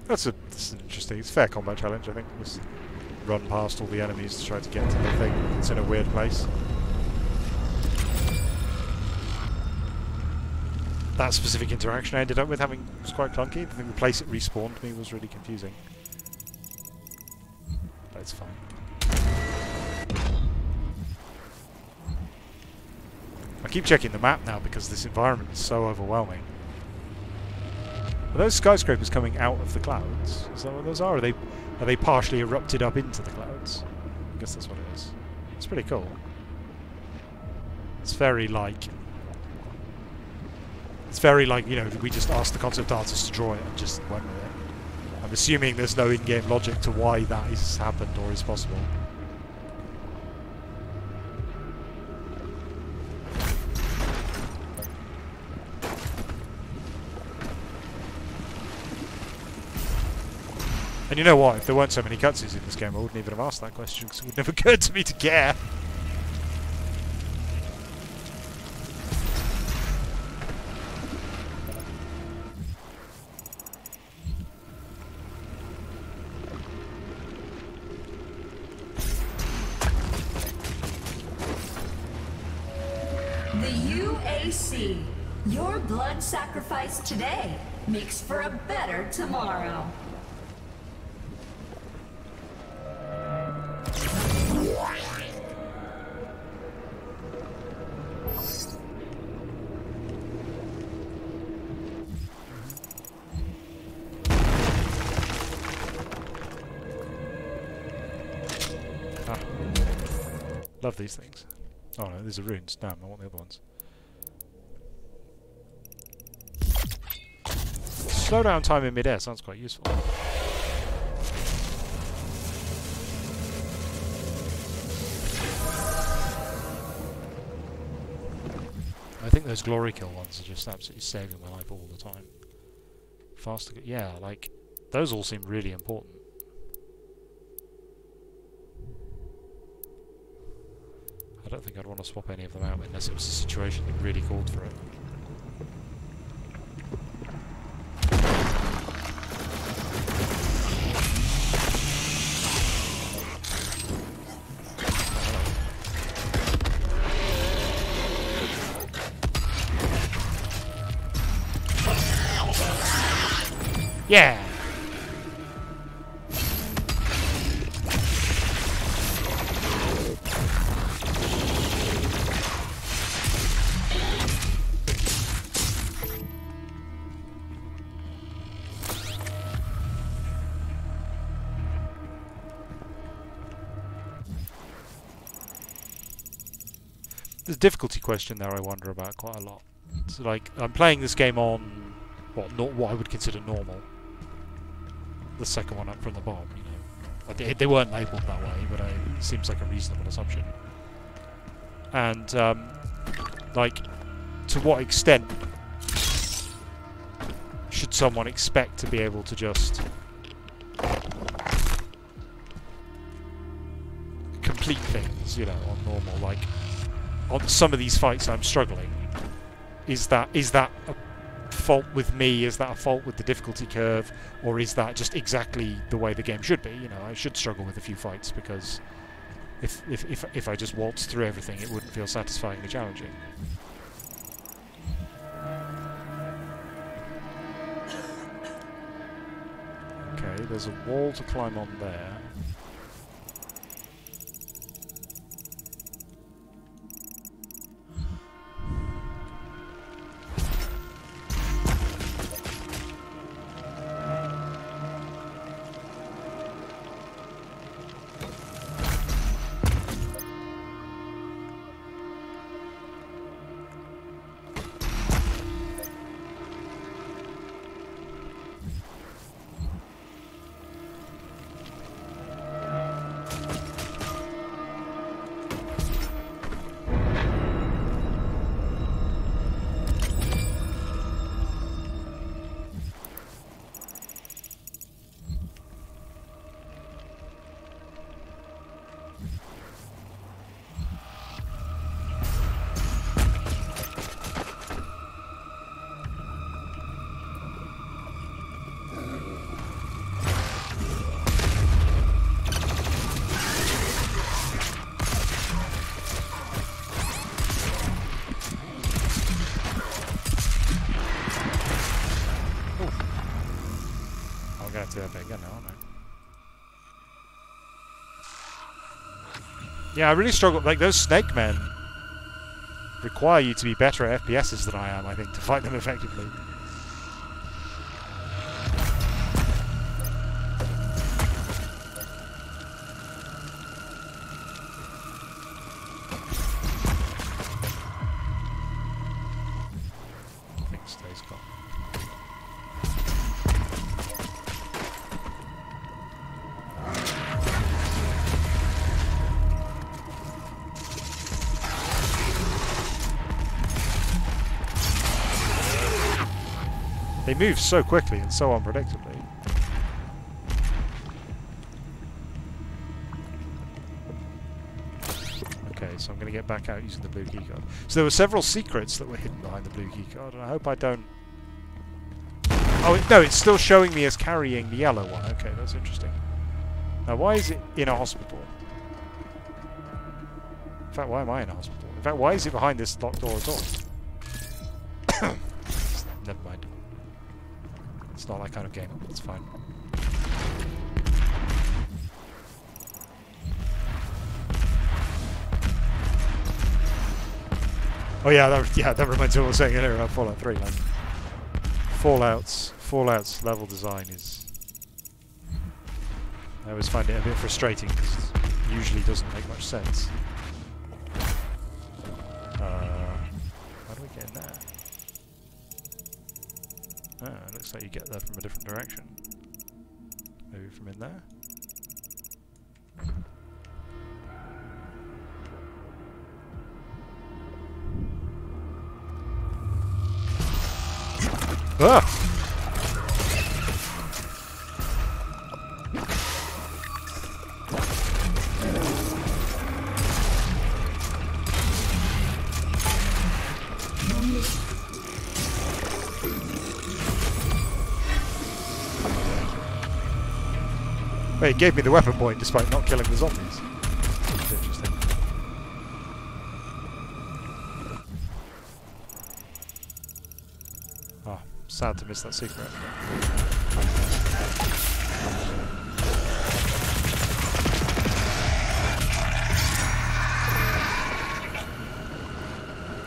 Speaker 1: That's an interesting, it's a fair combat challenge, I think. Just run past all the enemies to try to get to the thing. It's in a weird place. That specific interaction I ended up with having was quite clunky. I think the place it respawned me was really confusing. But it's fine. I keep checking the map now because this environment is so overwhelming. Are those skyscrapers coming out of the clouds? Is that what those are? Are they partially erupted up into the clouds? I guess that's what it is. It's pretty cool. It's very like... It's very like, you know, we just asked the concept artist to draw it and just went with it. I'm assuming there's no in-game logic to why that has happened or is possible. And you know what? If there weren't so many cutscenes in this game, I wouldn't even have asked that question because it would never occur to me to care.
Speaker 4: The UAC. Your blood sacrifice today makes for a better tomorrow.
Speaker 1: Ah. Love these things. Oh no, these are runes. Damn, I want the other ones. Slow down time in midair sounds quite useful. I think those glory kill ones are just absolutely saving my life all the time. Faster, yeah, like those all seem really important. I don't think I'd want to swap any of them out unless it was a situation that really called for it. Yeah! the difficulty question there I wonder about quite a lot. So like, I'm playing this game on what I would consider normal. The second one up from the bottom, you know. They weren't labelled that way, but it seems like a reasonable assumption. And like, to what extent should someone expect to be able to just complete things, you know, on normal? Like, on some of these fights I'm struggling. Is that a fault with me? Is that a fault with the difficulty curve? Or is that just exactly the way the game should be? You know, I should struggle with a few fights because if I just waltzed through everything, it wouldn't feel satisfyingly challenging. Okay, there's a wall to climb on there. Yeah, I really struggle. Like, those snake men require you to be better at FPSs than I am, I think, to fight them effectively. I think stays gone. They move so quickly and so unpredictably. Okay, so I'm going to get back out using the blue keycard. So there were several secrets that were hidden behind the blue keycard, and I hope I don't... Oh, no, it's still showing me as carrying the yellow one. Okay, that's interesting. Now, why is it in a hospital? In fact, why am I in a hospital? In fact, why is it behind this locked door at all? Never mind. It's not that kind of game. It's fine. Oh yeah, that reminds me of what I was saying earlier about Fallout 3. Like, Fallout's level design is... I always find it a bit frustrating because it usually doesn't make much sense. How do we get in there? Ah, it looks like you get there from a different direction. Maybe from in there? Ah! Well, it gave me the weapon point despite not killing the zombies. That's interesting. Oh, sad to miss that secret.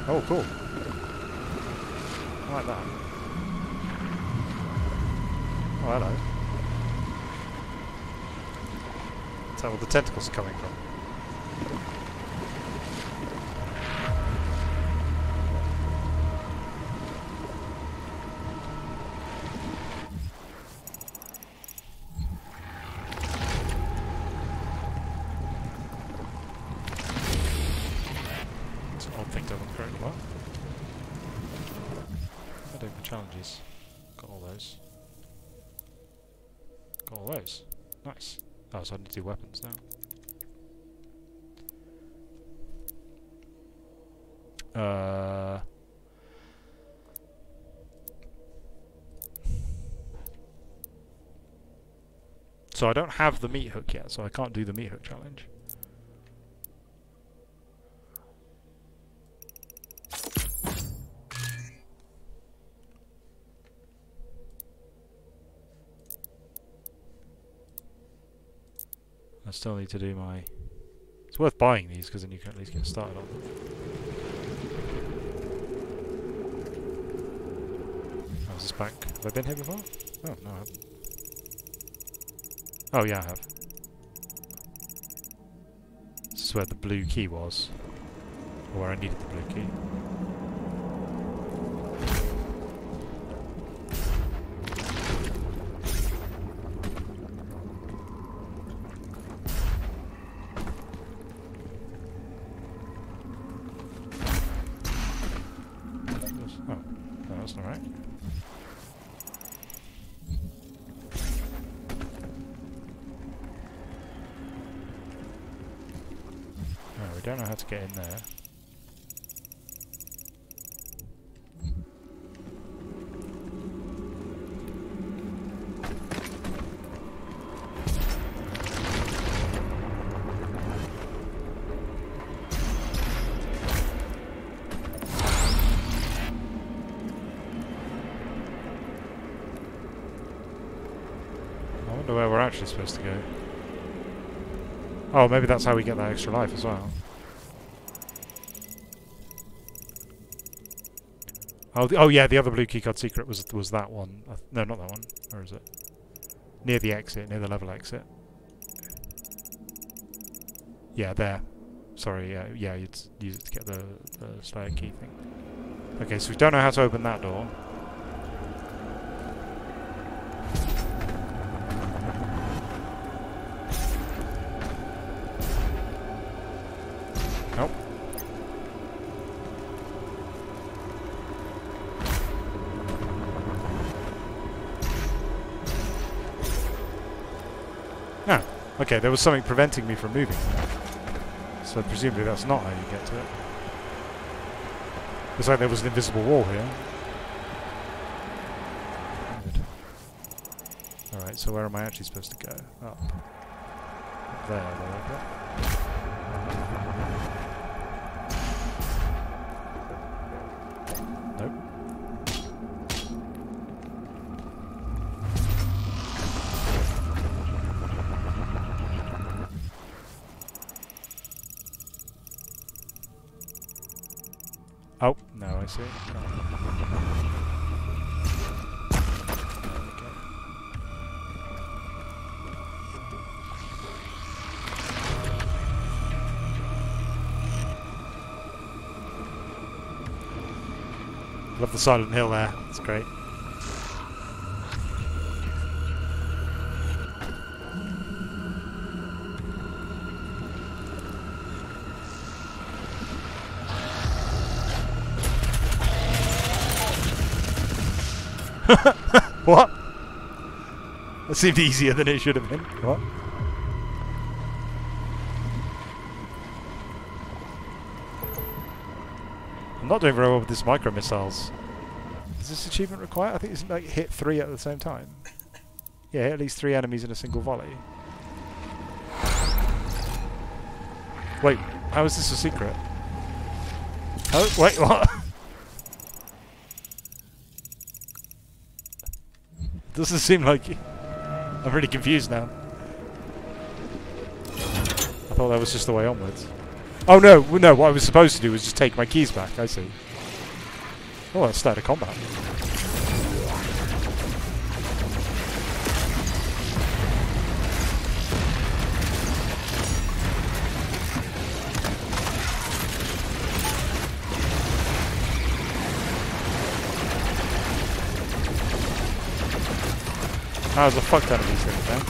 Speaker 1: Oh, cool. I like that. Oh, hello. Is that where the tentacles are coming from? what? I do for challenges. Got all those. Got all those. Nice. Oh, so I need to do weapons now. So I don't have the meat hook yet, so I can't do the meat hook challenge. I still need to do my... It's worth buying these because then you can at least get started on them. How's this back? Have I been here before? Oh, no I haven't. Oh yeah, I have. This is where the blue key was. Or where I needed the blue key. Oh, no, that's not right. We don't know how to get in there. I wonder where we're actually supposed to go. Oh, maybe that's how we get that extra life as well. Oh yeah, the other blue keycard secret was that one. No, not that one. Where is it? Near the exit, near the level exit. Yeah, there. Sorry, yeah, you'd use it to get the Slayer key thing. Okay, so we don't know how to open that door. Nope. Ah, okay, there was something preventing me from moving there. So presumably that's not how you get to it. Looks like there was an invisible wall here. Alright, so where am I actually supposed to go? Up. Up there, there. Nope. Oh, no, I see. Love the Silent Hill there, it's great. What? That seemed easier than it should have been. What? I'm not doing very well with this micro missiles. Is this achievement required? I think it's like hit 3 at the same time. Yeah, hit at least 3 enemies in a single volley. Wait, how is this a secret? Oh, wait, what? Doesn't seem like... I'm really confused now. I thought that was just the way onwards. Oh no, no, what I was supposed to do was just take my keys back, I see. Oh, I started combat. There's a fuck ton of these things, man.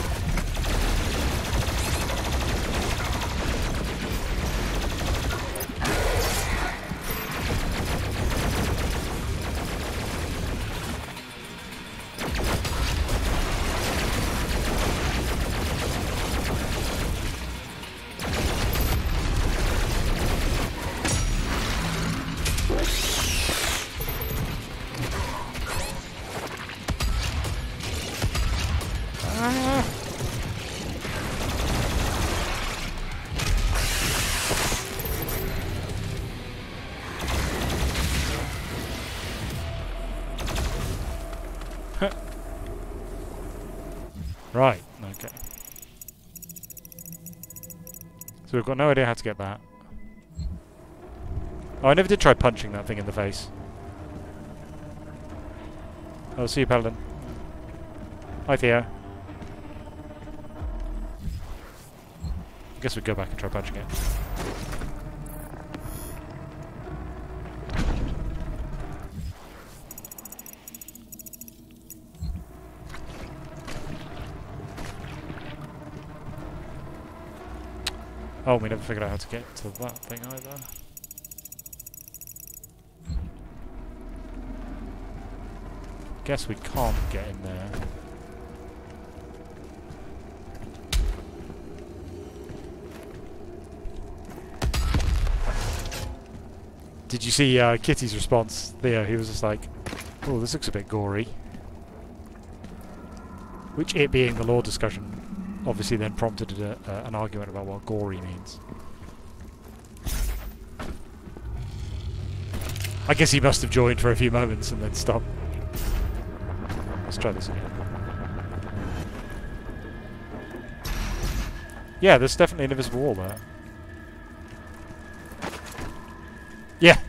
Speaker 1: Right, okay. So we've got no idea how to get that. Oh, I never did try punching that thing in the face. Oh, see you, Paladin. Hi, Theo. I guess we'd go back and try punching it. Oh, we never figured out how to get to that thing either. Guess we can't get in there. Did you see Kitty's response, Theo? He was just like, oh, this looks a bit gory. Which, it being the lore discussion, obviously then prompted an argument about what gory means. I guess he must have joined for a few moments and then stopped. Let's try this again. Yeah, there's definitely an invisible wall there.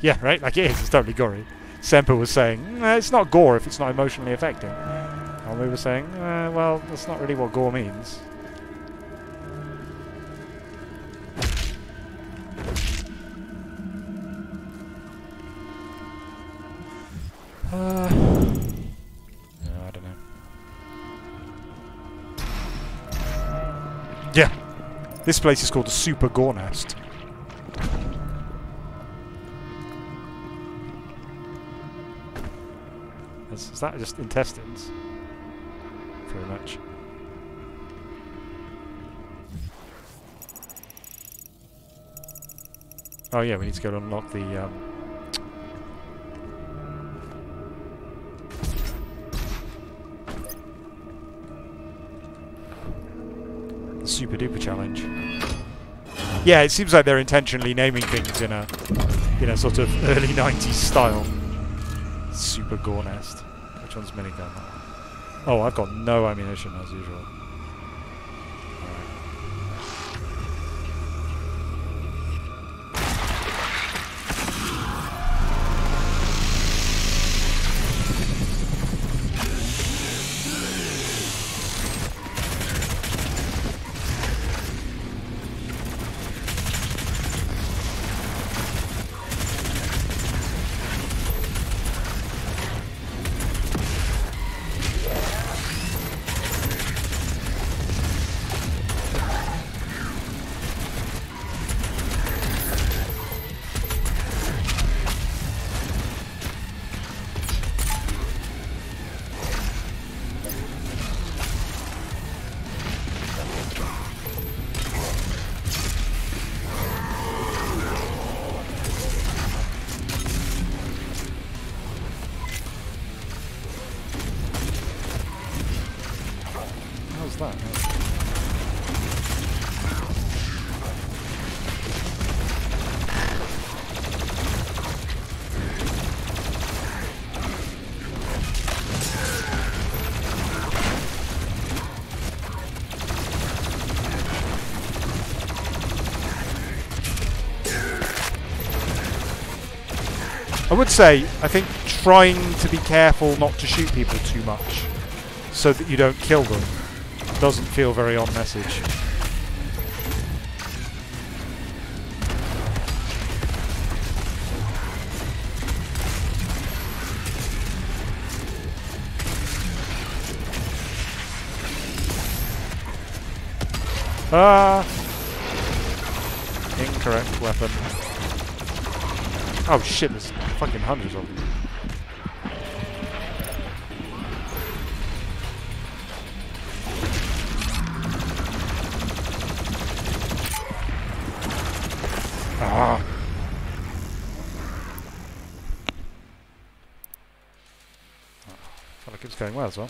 Speaker 1: Yeah, right? Like it is, it's totally gory. Semper was saying, it's not gore if it's not emotionally affecting. And we were saying, well, that's not really what gore means. I don't know. Yeah, this place is called the Super Gore Nest. Is that just intestines? Pretty much. Oh yeah, we need to go to unlock the Super Duper Challenge. Yeah, it seems like they're intentionally naming things in a sort of early 90s style. Super Gore Nest. Which one's minigun? Oh, I've got no ammunition as usual. That? I would say, I think trying to be careful not to shoot people too much so that you don't kill them doesn't feel very on message. Ah! Incorrect weapon. Oh shit, there's fucking hundreds of them. Ah. Felt like it was going well as well.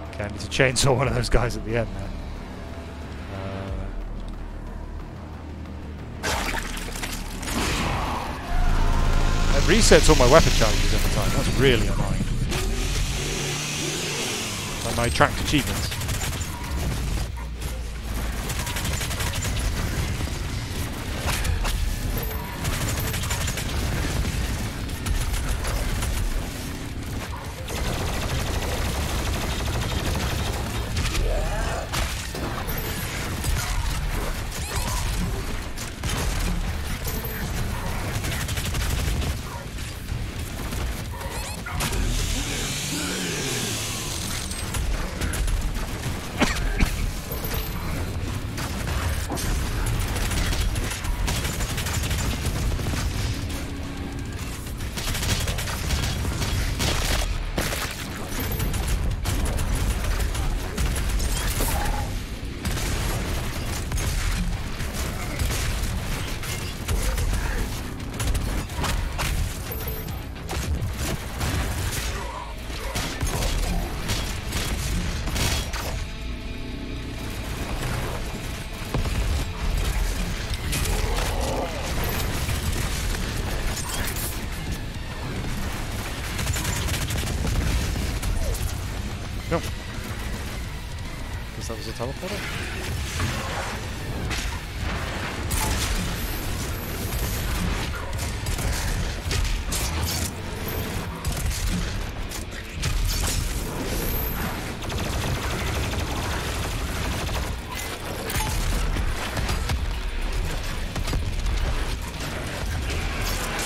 Speaker 1: Okay, I need to chainsaw one of those guys at the end there. resets all my weapon challenges every time. That's really annoying. Like my tracked achievements. No. Guess that was a teleporter?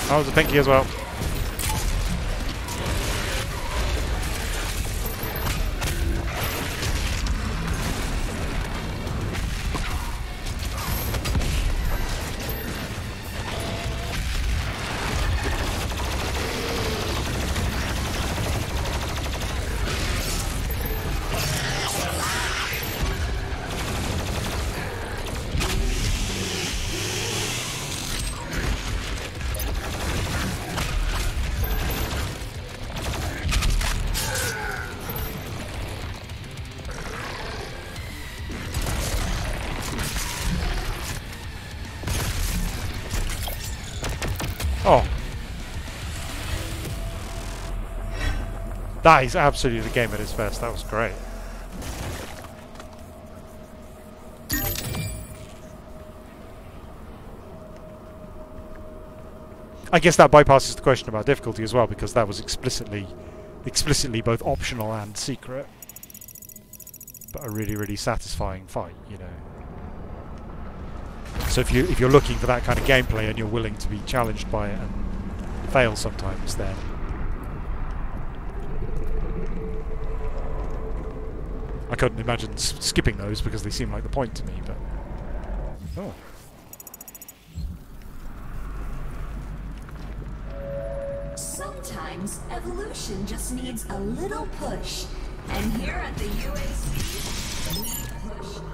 Speaker 1: Oh, there's a pinky as well. Oh. That is absolutely the game at its best. That was great. I guess that bypasses the question about difficulty as well, because that was explicitly both optional and secret. But a really, really satisfying fight, you know. So if you're looking for that kind of gameplay and you're willing to be challenged by it and fail sometimes, then I couldn't imagine skipping those because they seem like the point to me. But oh,
Speaker 4: sometimes evolution just needs a little push, and here at the UAC, we push hard.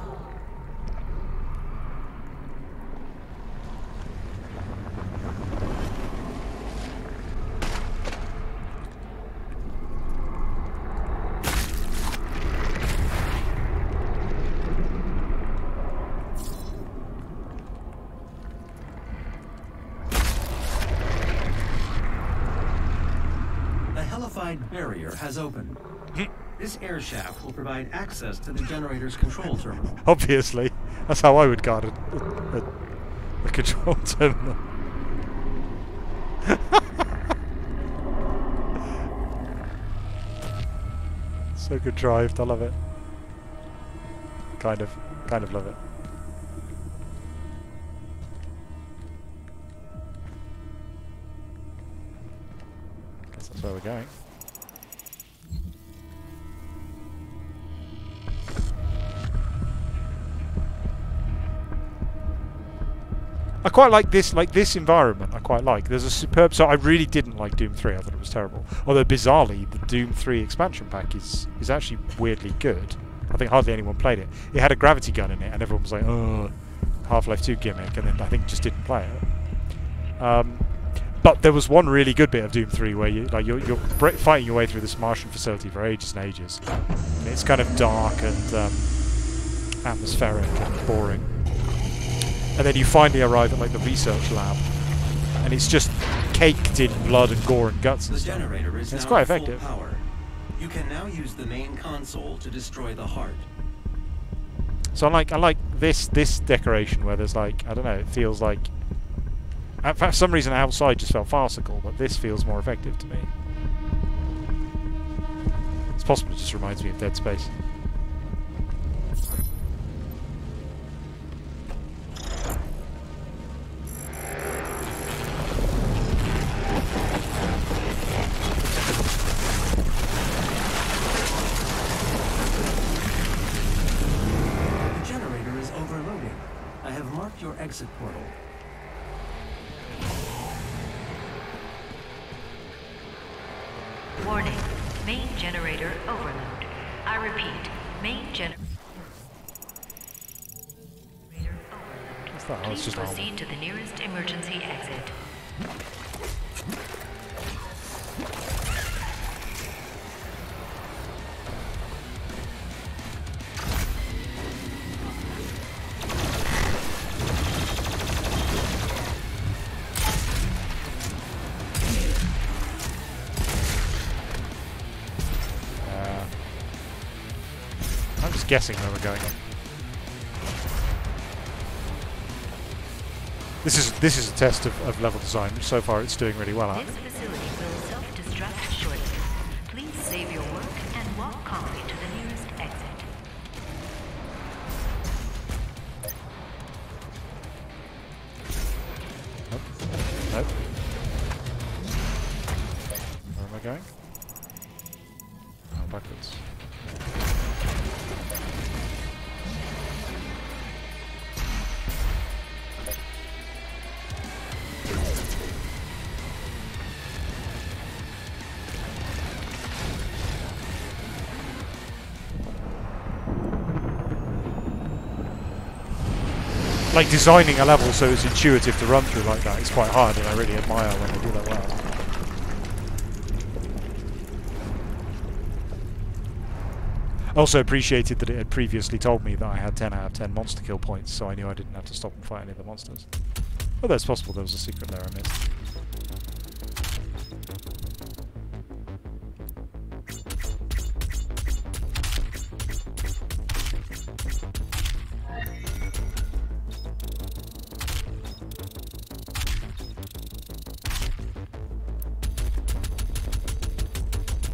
Speaker 2: Barrier has opened. This air shaft will provide access to the generator's control terminal.
Speaker 1: Obviously, that's how I would guard a control terminal. So contrived, I love it. Kind of love it. Guess that's where we're going. I quite like this environment. I quite like. There's a superb. So I really didn't like Doom 3. I thought it was terrible. Although bizarrely, the Doom 3 expansion pack is actually weirdly good. I think hardly anyone played it. It had a gravity gun in it, and everyone was like, "Oh, Half-Life 2 gimmick," and then I think just didn't play it. But there was one really good bit of Doom 3 where you're fighting your way through this Martian facility for ages and ages. And it's kind of dark and atmospheric and boring. And then you finally arrive at like the research lab, and it's just caked in blood and gore and guts and
Speaker 2: The
Speaker 1: stuff.
Speaker 2: generator is
Speaker 1: It's
Speaker 2: now
Speaker 1: quite
Speaker 2: at full
Speaker 1: effective.
Speaker 2: power. You can now use the main console to destroy the heart.
Speaker 1: So I like this decoration where there's like, I don't know, it feels like, for some reason outside just felt farcical, but this feels more effective to me. It's possible it just reminds me of Dead Space.
Speaker 2: The generator is overloading. I have marked your exit portal.
Speaker 5: Warning, main generator overload. I repeat, main generator overload.
Speaker 1: What's that? Oh, it's
Speaker 5: Please
Speaker 1: just armor.
Speaker 5: proceed to the nearest emergency exit.
Speaker 1: I'm just guessing where we're going. This is a test of level design, which so far it's doing really well at.
Speaker 5: This facility will self-destruct shortly. Please save your work and walk calmly to the nearest exit.
Speaker 1: Nope. Nope. Where am I going? Oh, backwards. Like designing a level so it's intuitive to run through like that is quite hard, and I really admire when they do that well. Also appreciated that it had previously told me that I had 10 out of 10 monster kill points, so I knew I didn't have to stop and fight any of the monsters. Although it's possible there was a secret there I missed.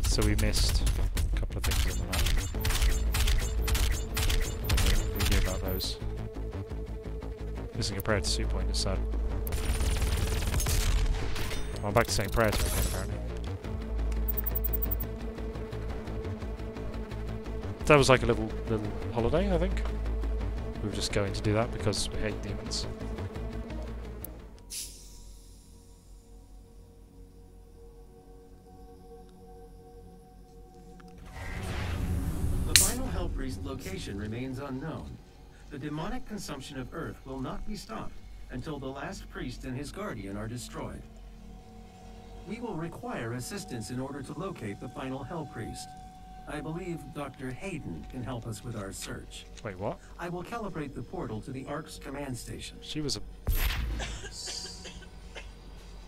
Speaker 1: So we missed a couple of things on the map. We knew about those. Missing a prayer to suit point is sad. Well, I'm back to saying prayer to again, apparently. That was like a little holiday, I think. We were just going to do that because we hate demons.
Speaker 2: The final Hellpriest location remains unknown. The demonic consumption of Earth will not be stopped until the last priest and his guardian are destroyed. We will require assistance in order to locate the final Hellpriest. I believe Dr. Hayden can help us with our search.
Speaker 1: Wait, what?
Speaker 2: I will calibrate the portal to the Ark's command station.
Speaker 1: She was a...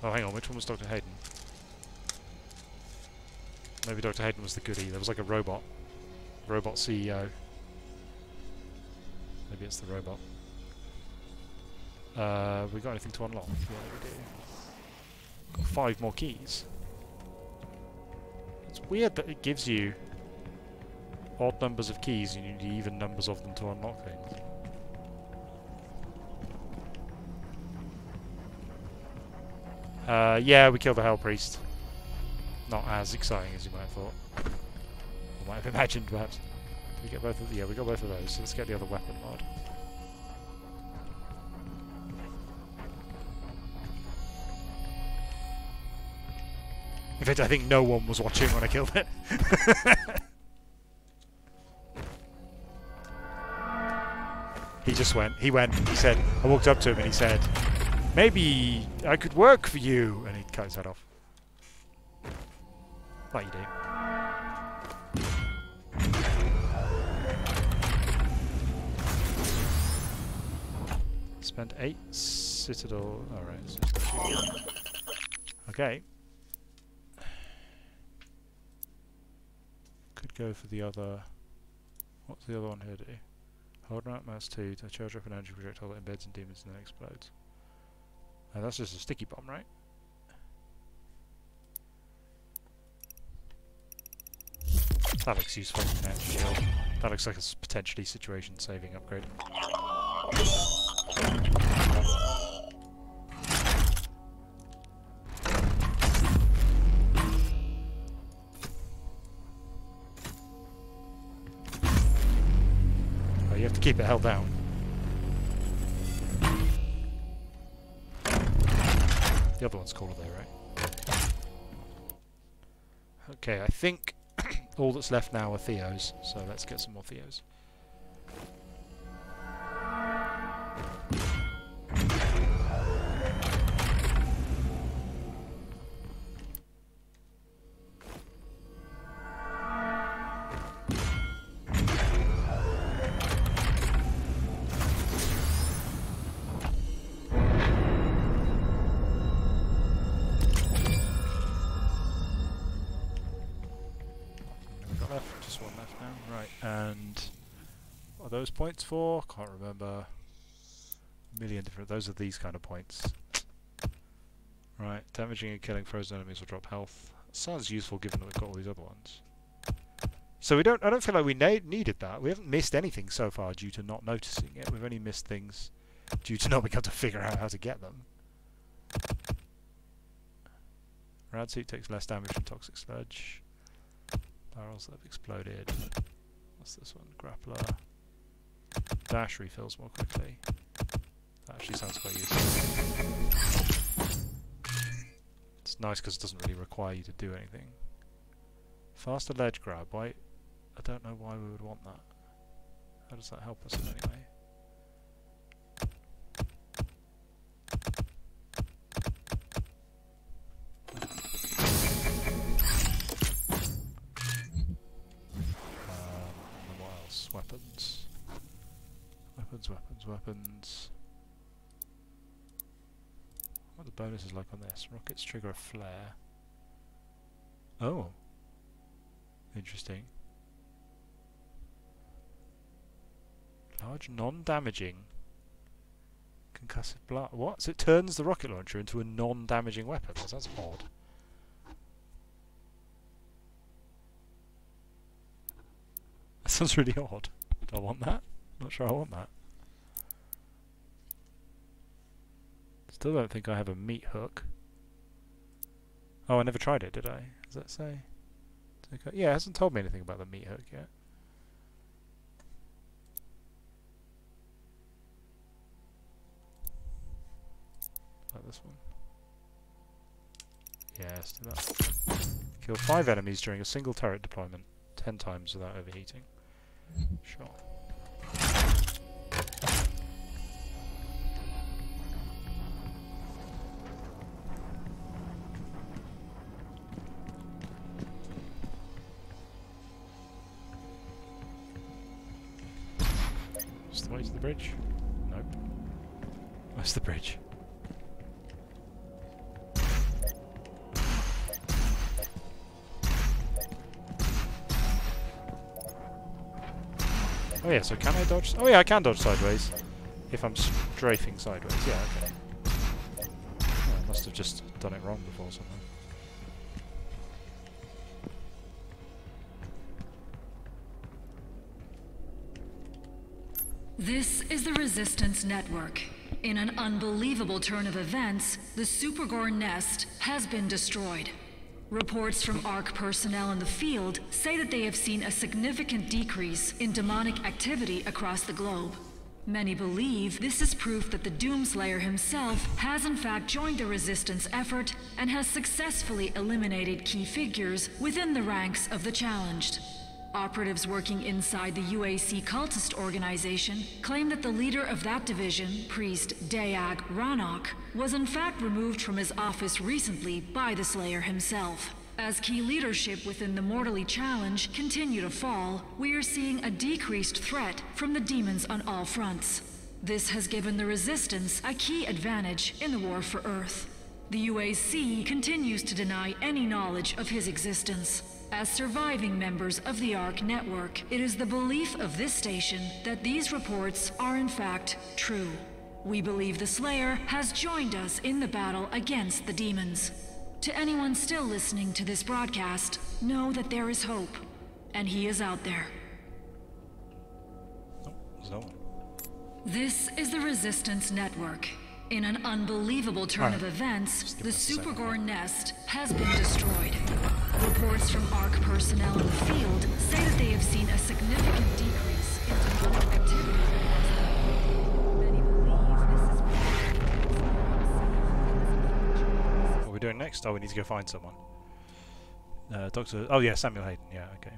Speaker 1: Oh, hang on, which one was Dr. Hayden? Maybe Dr. Hayden was the goodie. There was like a robot. Robot CEO. Maybe it's the robot. We got anything to unlock? Yeah, we do. Got 5 more keys. It's weird that it gives you odd numbers of keys and you need even numbers of them to unlock things. Yeah, we killed the Hellpriest. Not as exciting as you might have thought. Or might have imagined, perhaps. Did we get both of... Yeah, we got both of those, so let's get the other weapon mod. In fact, I think no one was watching when I killed it. He just went. He went. He said... I walked up to him and he said, "Maybe I could work for you." And he cut his head off. Like you do. Spend 8 Citadel... Alright. Okay. Could go for the other... What's the other one here do? Hold right mouse 2 to charge up an energy projectile that embeds in demons and then explodes. That's just a sticky bomb, right? That looks useful. Energy shield. That looks like a potentially situation-saving upgrade. Oh, you have to keep it held down. The other one's cooler though, right? Okay, I think all that's left now are Theos, so let's get some more Theos. Those points for? Can't remember. A million different. Those are these kind of points. Right, damaging and killing frozen enemies will drop health. Sounds useful given that we've got all these other ones. So we don't. I don't feel like we needed that. We haven't missed anything so far due to not noticing it. We've only missed things due to not being able to figure out how to get them. Rad suit takes less damage from toxic sludge. Barrels that have exploded. What's this one? Grappler. Dash refills more quickly. That actually sounds quite useful. It's nice because it doesn't really require you to do anything. Faster ledge grab. Why? I don't know why we would want that. How does that help us in any way? And what else? Weapons. Weapons. What are the bonuses like on this? Rockets trigger a flare. Oh. Interesting. Large non-damaging concussive blast. What? So it turns the rocket launcher into a non-damaging weapon. That sounds odd. That sounds really odd. Do I want that? Not sure I want that. Still don't think I have a meat hook. Oh, I never tried it, did I? Does that say? Yeah, it hasn't told me anything about the meat hook yet. Like this one. Yeah, let's do that. Kill 5 enemies during a single turret deployment 10 times without overheating. Sure. Is the way to the bridge? Nope. Where's the bridge? Oh yeah, so can I dodge? Oh yeah, I can dodge sideways. If I'm strafing sideways, yeah, okay. Oh, I must have just done it wrong before somehow.
Speaker 6: This is the Resistance Network. In an unbelievable turn of events, the Supergore nest has been destroyed. Reports from ARC personnel in the field say that they have seen a significant decrease in demonic activity across the globe. Many believe this is proof that the Doomslayer himself has in fact joined the Resistance effort and has successfully eliminated key figures within the ranks of the challenged. Operatives working inside the UAC cultist organization claim that the leader of that division, Priest Daag Ranok, was in fact removed from his office recently by the Slayer himself. As key leadership within the Mortally Challenge continue to fall, we are seeing a decreased threat from the demons on all fronts. This has given the Resistance a key advantage in the war for Earth. The UAC continues to deny any knowledge of his existence. As surviving members of the ARC network, it is the belief of this station that these reports are in fact true. We believe the Slayer has joined us in the battle against the demons. To anyone still listening to this broadcast, know that there is hope, and he is out there.
Speaker 1: Oh, there's no one.
Speaker 6: This is the Resistance Network. In an unbelievable turn of events, the Supergore nest has been destroyed. Reports from ARC personnel in the field say that they have seen a significant decrease in demonic activity. Many believe this is
Speaker 1: What are we doing next? Oh, we need to go find someone. Doctor... Oh yeah, Samuel Hayden. Yeah, okay.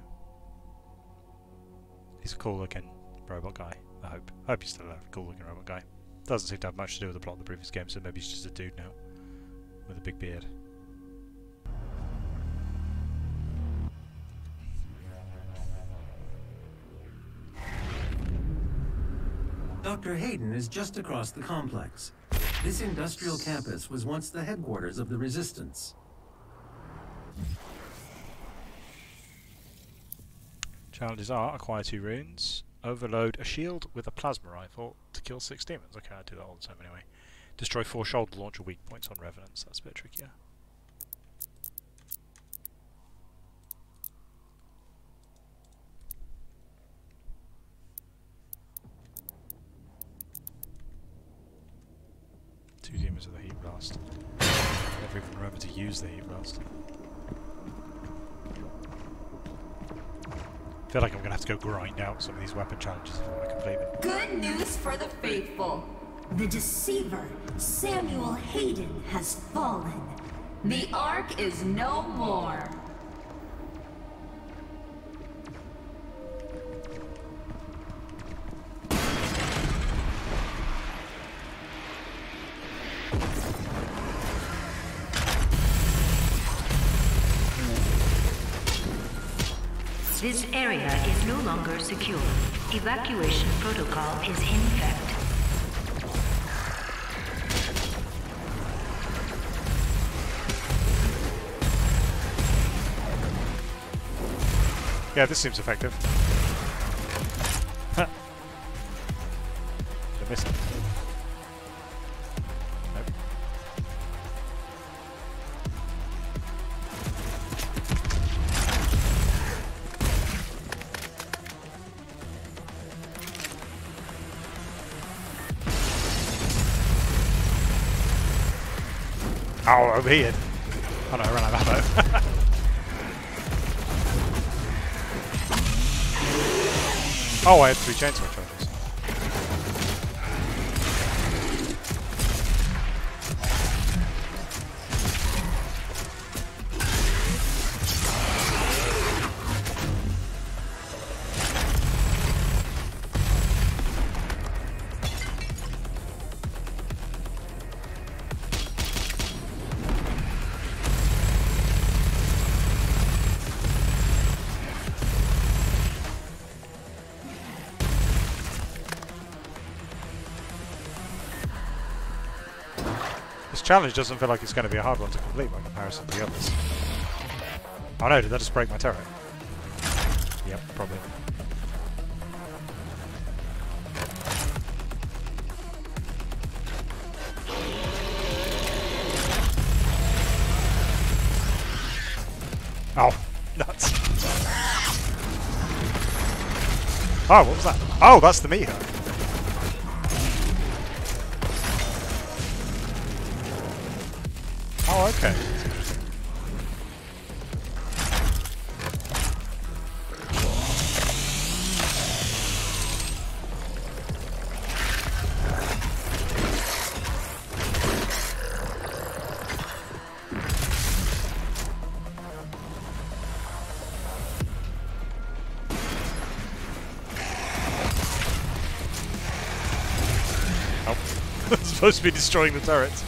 Speaker 1: He's a cool-looking robot guy, I hope. I hope he's still a cool-looking robot guy. Doesn't seem to have much to do with the plot of the previous game, so maybe he's just a dude now. With a big beard.
Speaker 2: Dr. Hayden is just across the complex. This industrial campus was once the headquarters of the Resistance.
Speaker 1: Challenges are: acquire 2 runes, overload a shield with a plasma rifle to kill 6 demons. Okay, I do that all the time anyway. Destroy 4 shoulder launcher weak points on revenants. That's a bit trickier. Two demons with a heat blast. Never even remember to use the heat blast. I feel like I'm going to have to go grind out some of these weapon challenges if I want to complete them.
Speaker 3: Good news for the faithful. The deceiver, Samuel Hayden, has fallen. The Ark is no more.
Speaker 5: This area is no longer secure. Evacuation protocol is in effect.
Speaker 1: Yeah, this seems effective. I missed it. Nope. Oh, over here. Oh no, I ran out of ammo. Oh, I had 3 chainsaw charges. This challenge doesn't feel like it's going to be a hard one to complete by comparison to the others. Oh no, did that just break my turret? Yep, probably. Oh, nuts. Oh, what was that? Oh, that's the meter. Oh, okay. That's interesting. Oh, it's supposed to be destroying the turrets.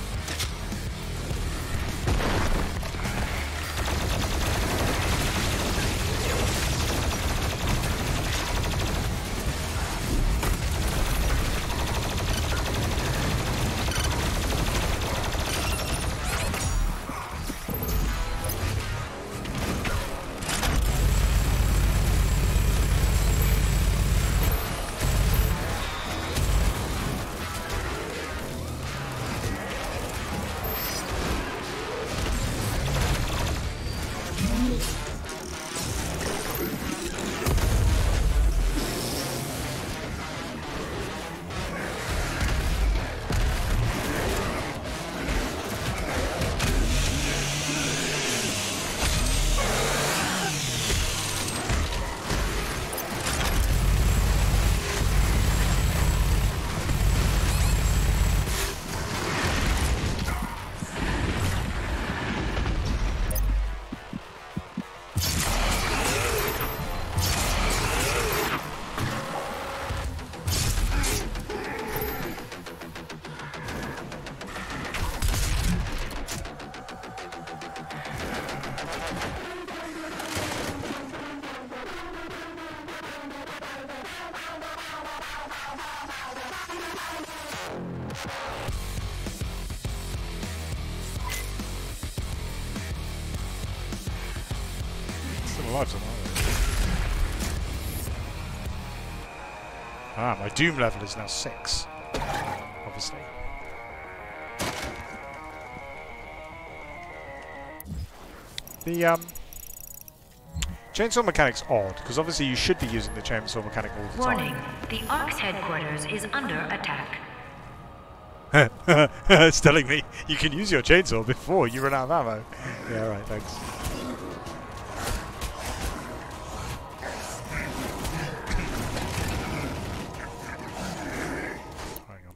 Speaker 1: lives on that. Ah, my Doom level is now 6. Obviously. The chainsaw mechanic's odd, because obviously you should be using the chainsaw mechanic all the time.
Speaker 5: Warning, the Ark's headquarters is under attack.
Speaker 1: It's telling me you can use your chainsaw before you run out of ammo. Yeah, right, thanks. Hang on.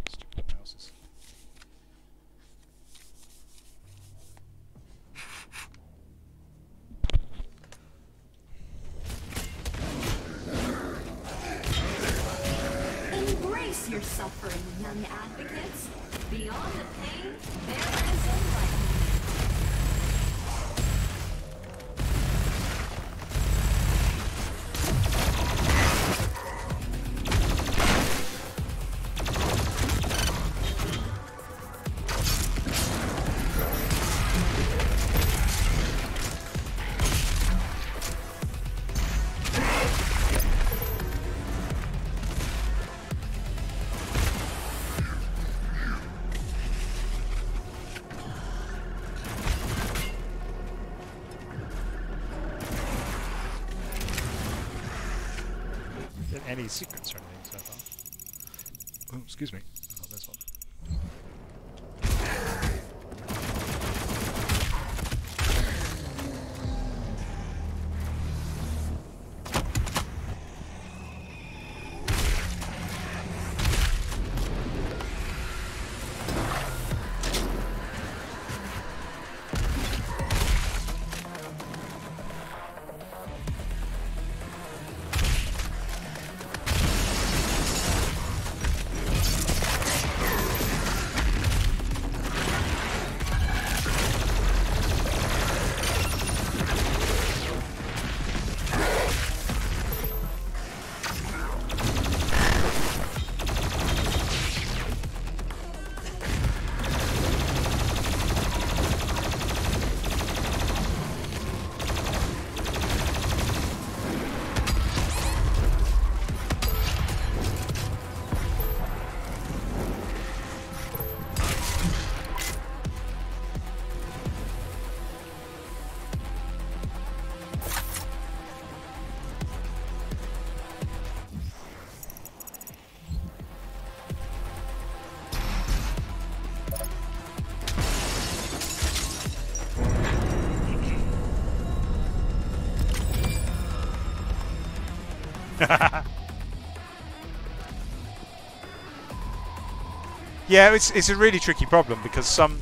Speaker 1: Stupid mouses.
Speaker 4: Embrace your suffering, young advocates. Beyond the pain, there is enlightenment.
Speaker 1: Any secrets or anything so far? Oh, excuse me. Not this one. Yeah, it's a really tricky problem because some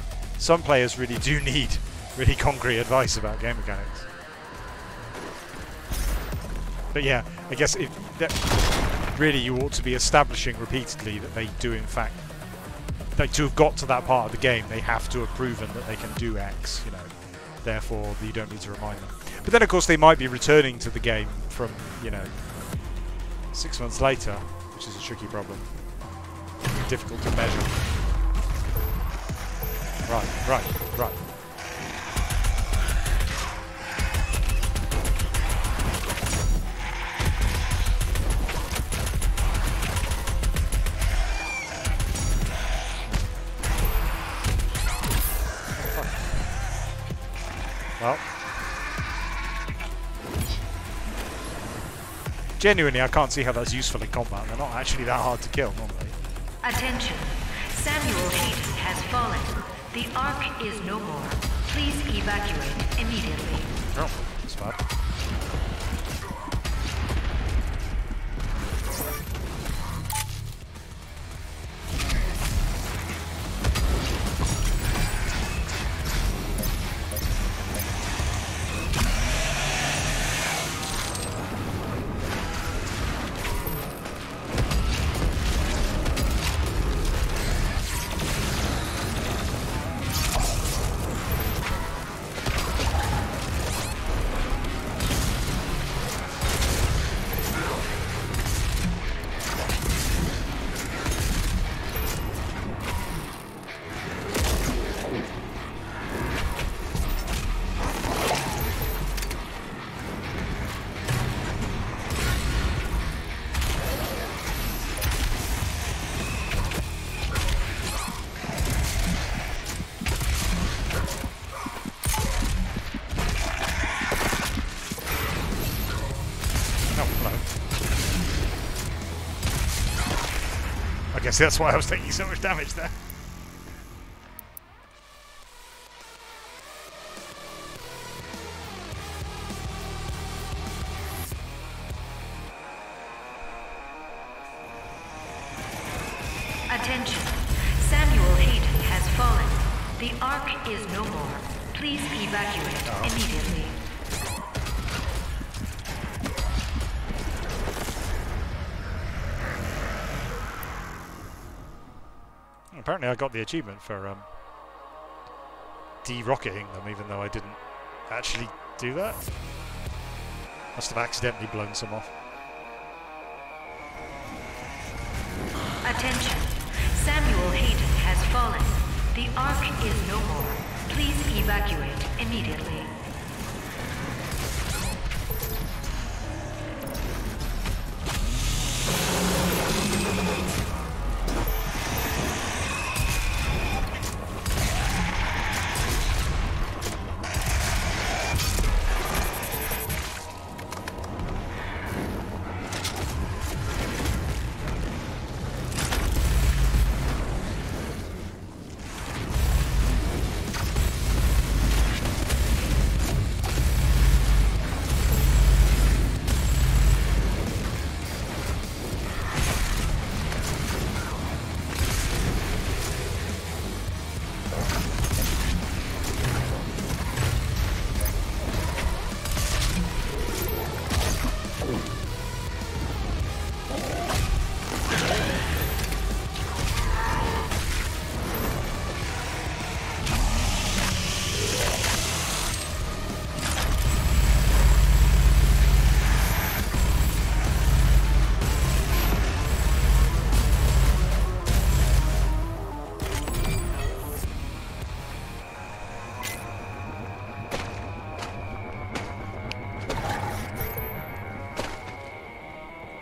Speaker 1: players really do need really concrete advice about game mechanics. But yeah, I guess really you ought to be establishing repeatedly that they do in fact, like, to have got to that part of the game, they have to have proven that they can do X, you know. Therefore, you don't need to remind them. But then, of course, they might be returning to the game from, you know, 6 months later, which is a tricky problem. Difficult to measure. Right. Well, genuinely, I can't see how that's useful in combat. They're not actually that hard to kill normally.
Speaker 5: Attention, Samuel Hayden has fallen. The Ark is no more. Please evacuate immediately.
Speaker 1: Oh, that's bad. I guess that's why I was taking so much damage there.
Speaker 5: Attention. Samuel Hayden has fallen. The Ark is no more. Please evacuate immediately.
Speaker 1: Apparently I got the achievement for de-rocketing them, even though I didn't actually do that. Must have accidentally blown some off.
Speaker 5: Attention. Samuel Hayden has fallen. The Ark is no more. Please evacuate immediately.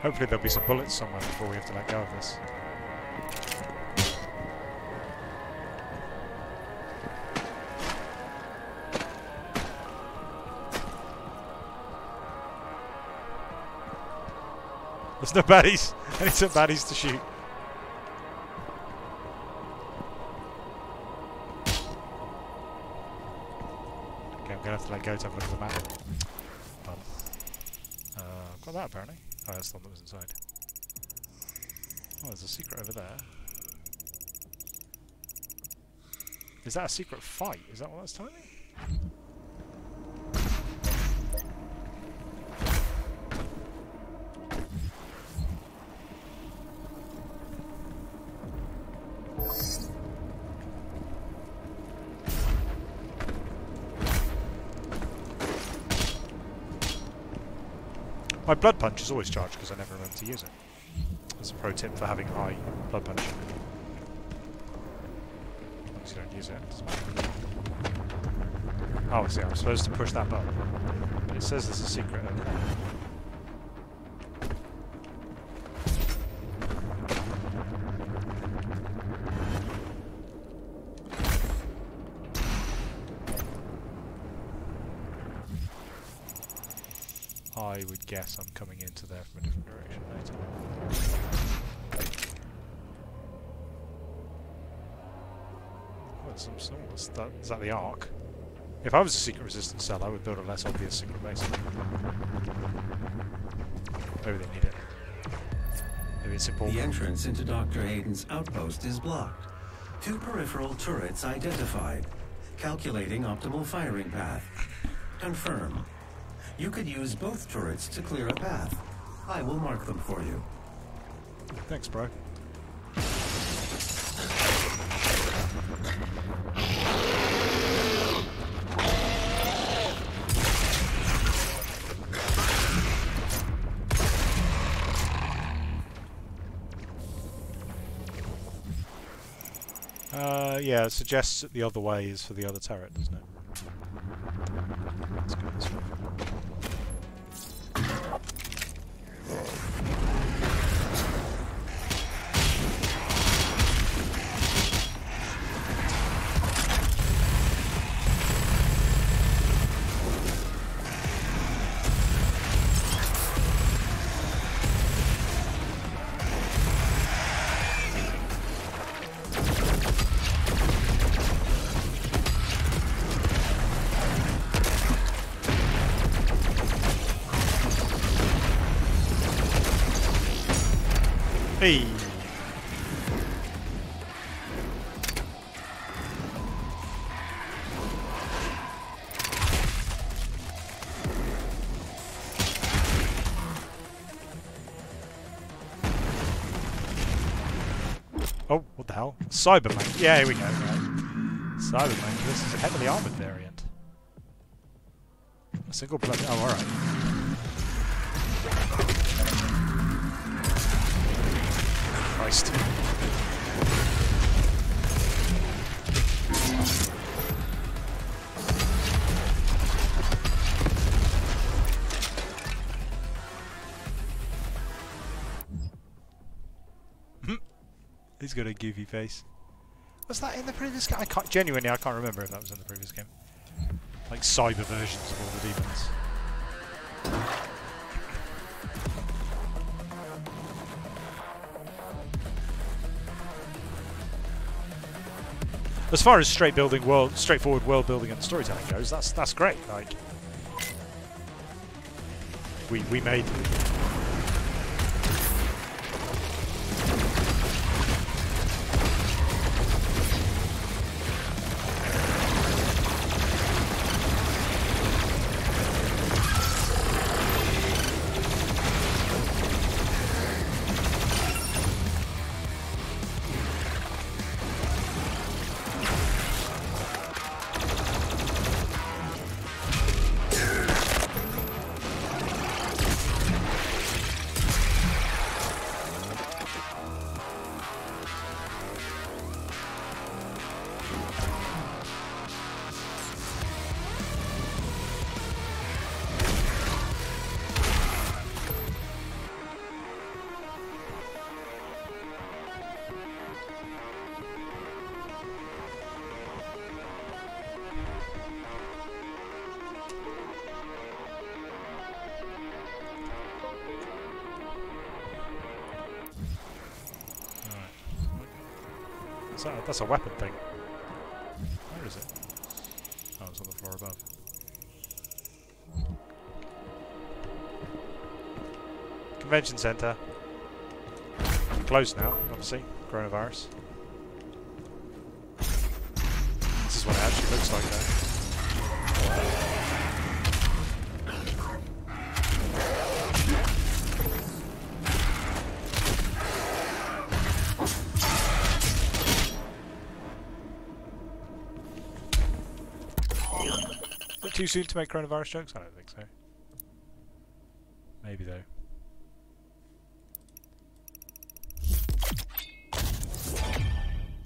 Speaker 1: Hopefully there'll be some bullets somewhere before we have to let go of this. There's no baddies! I need some baddies to shoot. Okay, I'm gonna have to let go to have a look at the map. Done. I've got that apparently. Oh, that's the one that was inside. Oh, there's a secret over there. Is that a secret fight? Is that what that's telling me? My blood punch is always charged because I never remember to use it. That's a pro tip for having high blood punch. As long as you don't use it. Oh, I see, I'm supposed to push that button. But it says there's a secret over there. I would guess I'm coming into there from a different direction later. Oh, there's some symbols. Is that the Ark? If I was a secret resistance cell, I would build a less obvious secret base. Maybe they need it. Maybe it's important.
Speaker 2: The entrance into Dr. Hayden's outpost is blocked. 2 peripheral turrets identified. Calculating optimal firing path. Confirm. You could use both turrets to clear a path. I will mark them for you.
Speaker 1: Thanks, bro. Yeah, it suggests that the other way is for the other turret, doesn't it? Let's go this way. Hey. Oh, what the hell? Cyberman. Yeah, here we go. Right. Cyberman. This is a heavily armored variant. A single blood. Oh, alright. Christ. He's got a goofy face. Was that in the previous game? I can't remember if that was in the previous game. Like cyber versions of all the demons. As far as straightforward world building and storytelling goes, that's great. Like we made. That's a weapon thing. Where is it? Oh, it's on the floor above. Convention Centre. Closed now, obviously. Coronavirus. This is what it actually looks like though. Too soon to make coronavirus jokes? I don't think so. Maybe though.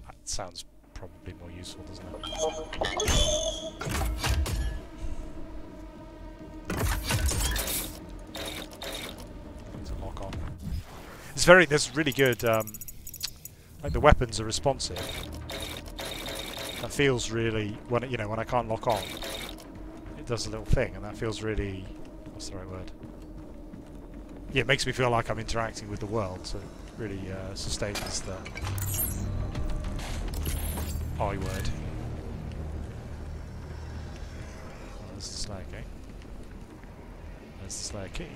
Speaker 1: That sounds probably more useful, doesn't it? It's a lock on. There's really good like the weapons are responsive. That feels really when I can't lock on. Does a little thing, and that feels really, what's the right word? Yeah, it makes me feel like I'm interacting with the world, so it really sustains the I word. There's the Slayer key. There's the Slayer key.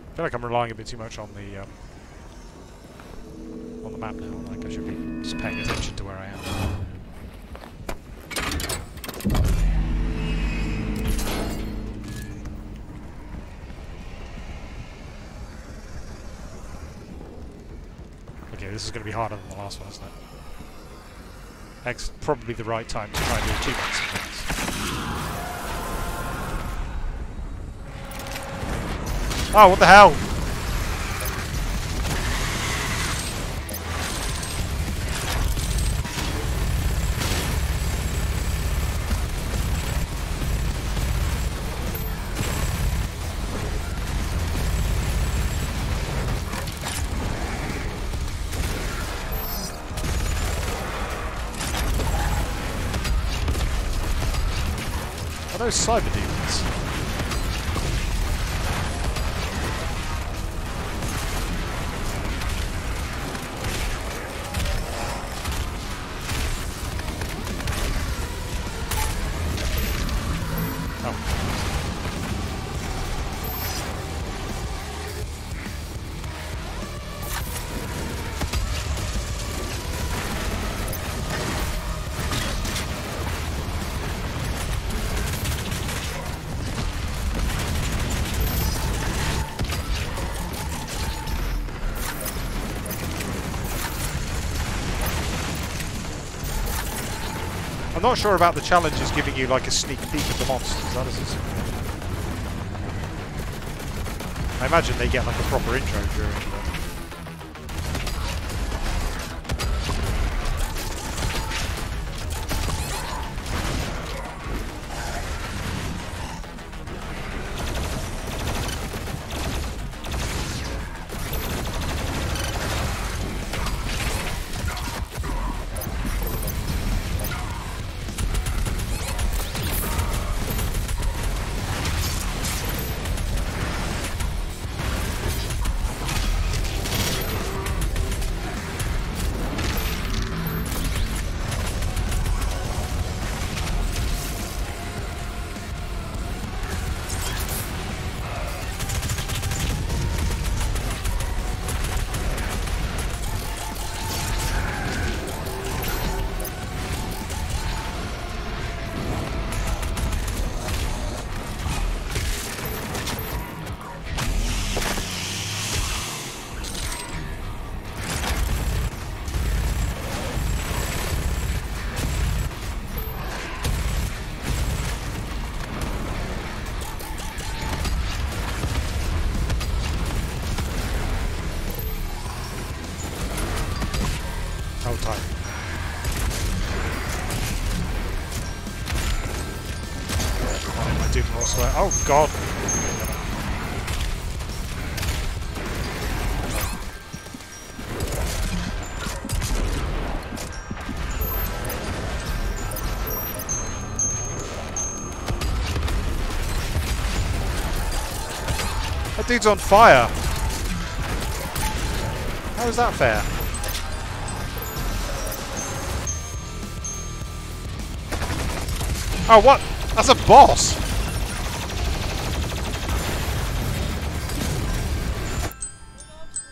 Speaker 1: I feel like I'm relying a bit too much on the map now. Like I should be just paying attention to where I am. Okay, this is going to be harder than the last one, isn't it? X probably the right time to try and do achievements and things. Oh, what the hell? those cyber demons? I'm not sure about the challenges giving you like a sneak peek of the monsters. That is, I imagine they get like a proper intro during the... Oh, time. I did more swear. Oh, God. That dude's on fire. How is that fair? Oh, what? That's a boss!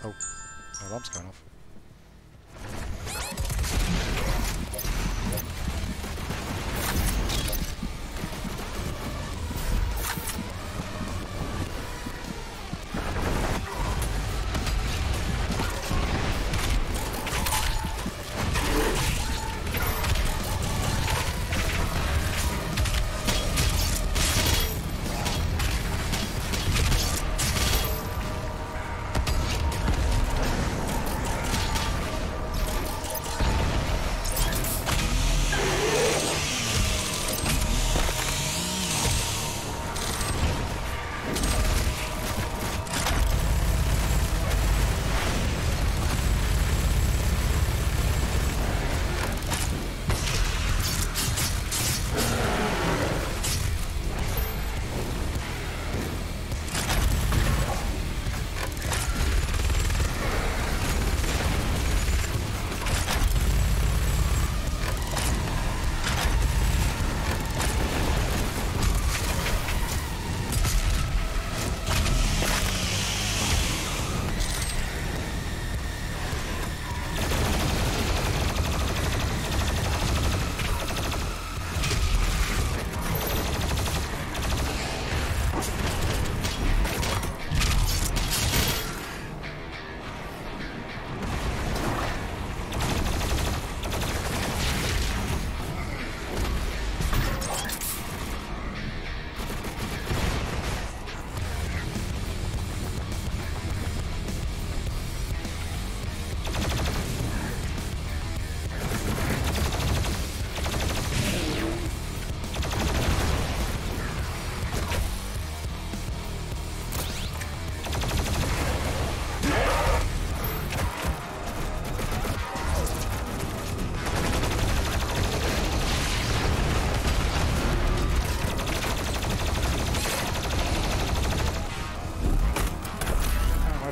Speaker 1: Oh, my alarm's going off.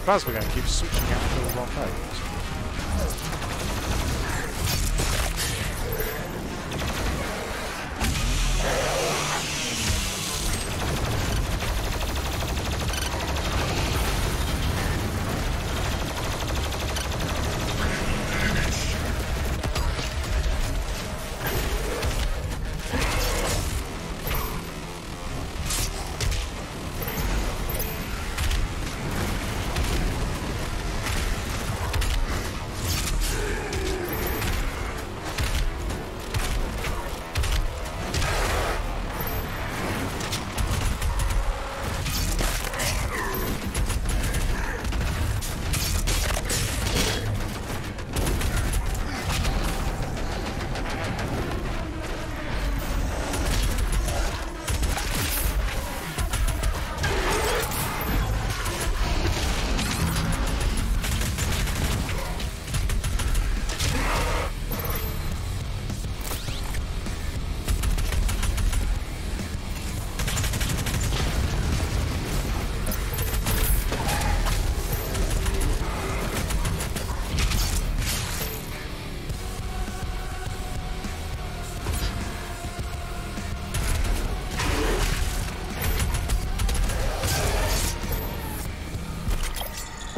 Speaker 1: plasma gun keeps switching out to the wrong page.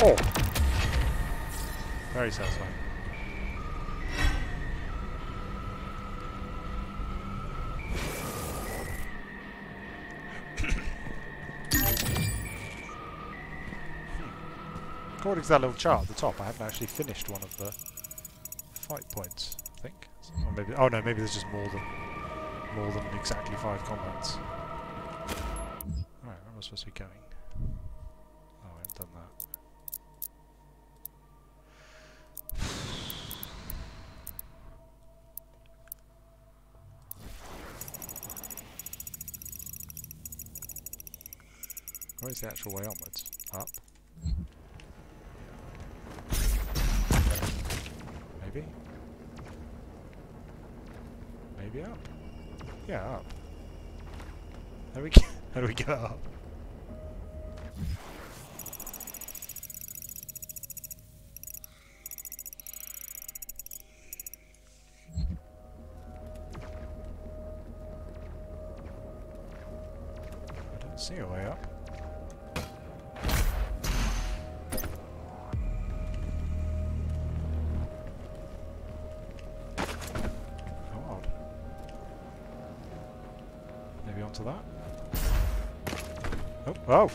Speaker 1: Oh! Very satisfying. According to that little chart at the top, I haven't actually finished one of the fight points, I think. Or maybe, oh no, maybe there's just more than exactly 5 combats. Alright, where am I supposed to be going? Oh, I haven't done that. Where's the actual way onwards? Up? Maybe? Maybe up? Yeah, up. How do we get up? I don't see a way up. To that. Oh, oh!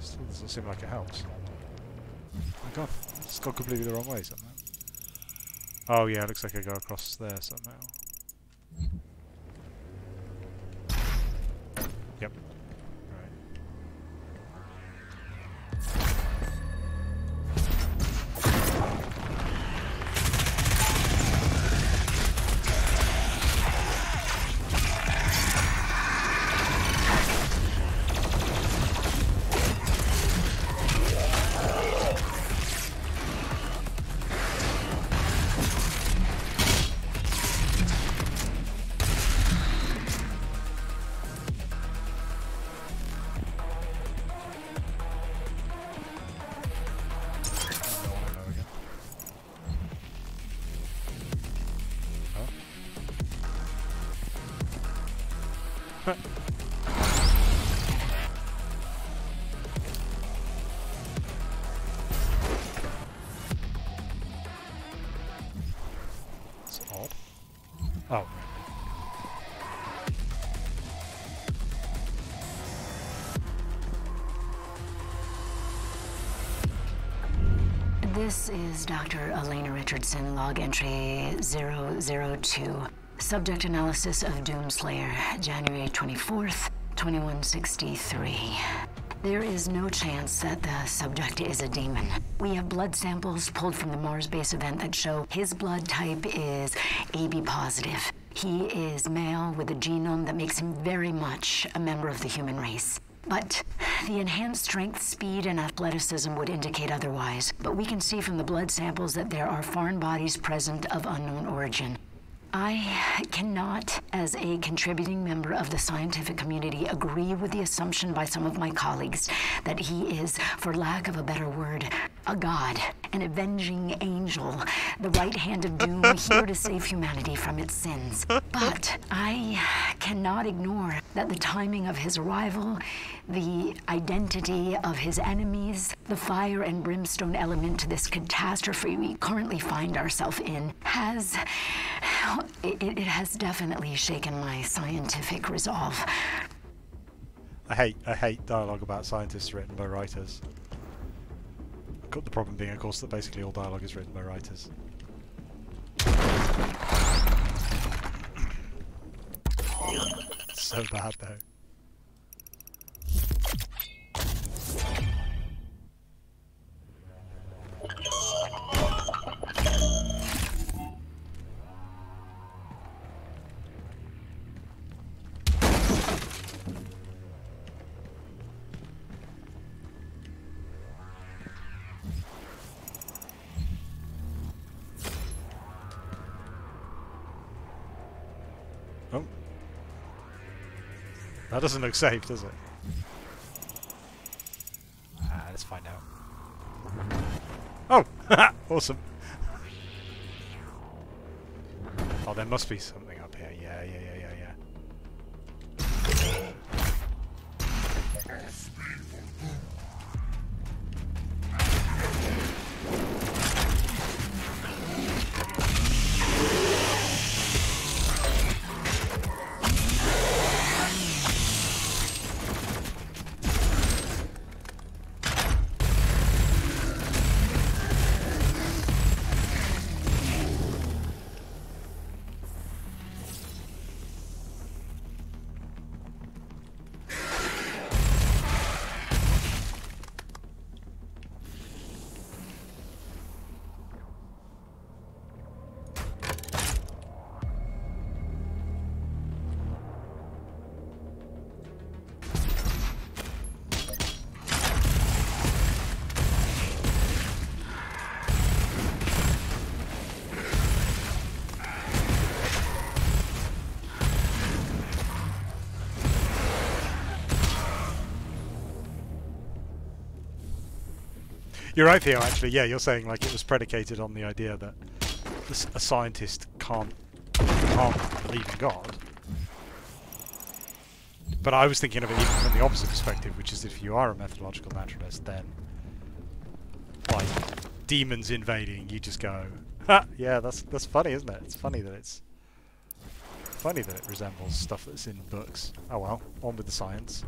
Speaker 1: Still doesn't seem like it helps. Oh my god, it's gone completely the wrong way somehow. Oh yeah, it looks like I go across there somehow. Yep. It's odd. Oh.
Speaker 7: This is Dr. Elena Richardson, log entry 002. Subject analysis of Doomslayer, January 24th, 2163. There is no chance that the subject is a demon. We have blood samples pulled from the Mars base event that show his blood type is AB positive. He is male with a genome that makes him very much a member of the human race. But the enhanced strength, speed, and athleticism would indicate otherwise. But we can see from the blood samples that there are foreign bodies present of unknown origin. I cannot, as a contributing member of the scientific community, agree with the assumption by some of my colleagues that he is, for lack of a better word, a god, an avenging angel, the right hand of doom here to save humanity from its sins. But I cannot ignore that the timing of his arrival, the identity of his enemies, the fire and brimstone element to this catastrophe we currently find ourselves in has... It has definitely shaken my scientific resolve.
Speaker 1: I hate dialogue about scientists written by writers. The problem being, of course, that basically all dialogue is written by writers. So bad, though. Oh. That doesn't look safe, does it? Let's find out. Oh! Awesome! Oh, there must be something up here. Yeah. You're right, Theo, actually. Yeah, you're saying like it was predicated on the idea that a scientist can't believe in God. But I was thinking of it even from the opposite perspective, which is if you are a methodological naturalist, then like demons invading, you just go, ha, yeah, that's funny, isn't it? It's funny that it resembles stuff that's in books. Oh well, on with the science.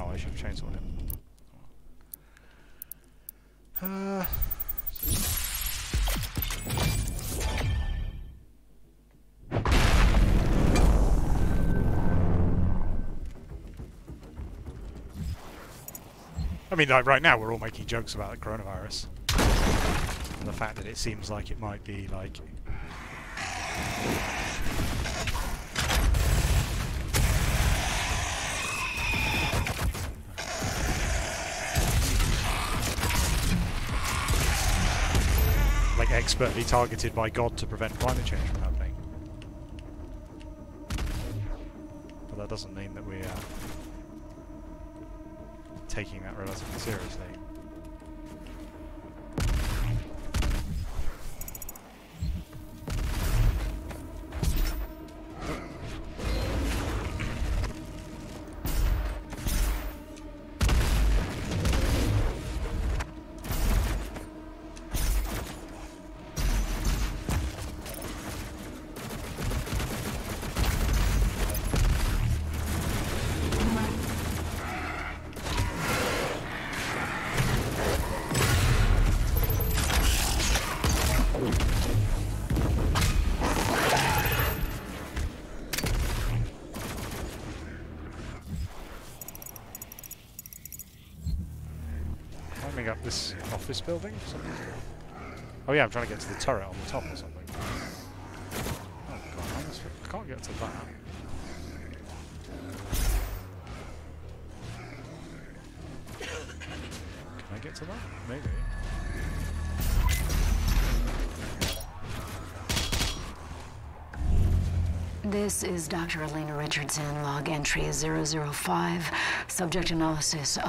Speaker 1: I should have chainsawed him. I mean, like right now we're all making jokes about the coronavirus. And the fact that it seems like it might be like... expertly targeted by God to prevent climate change from happening. But that doesn't mean that we are taking that relatively seriously. Up this office building or something? Oh yeah, I'm trying to get to the turret on the top or something. Oh god, I can't get to that. get to that? Maybe.
Speaker 7: This is Dr. Elena Richardson, log entry 005, subject analysis of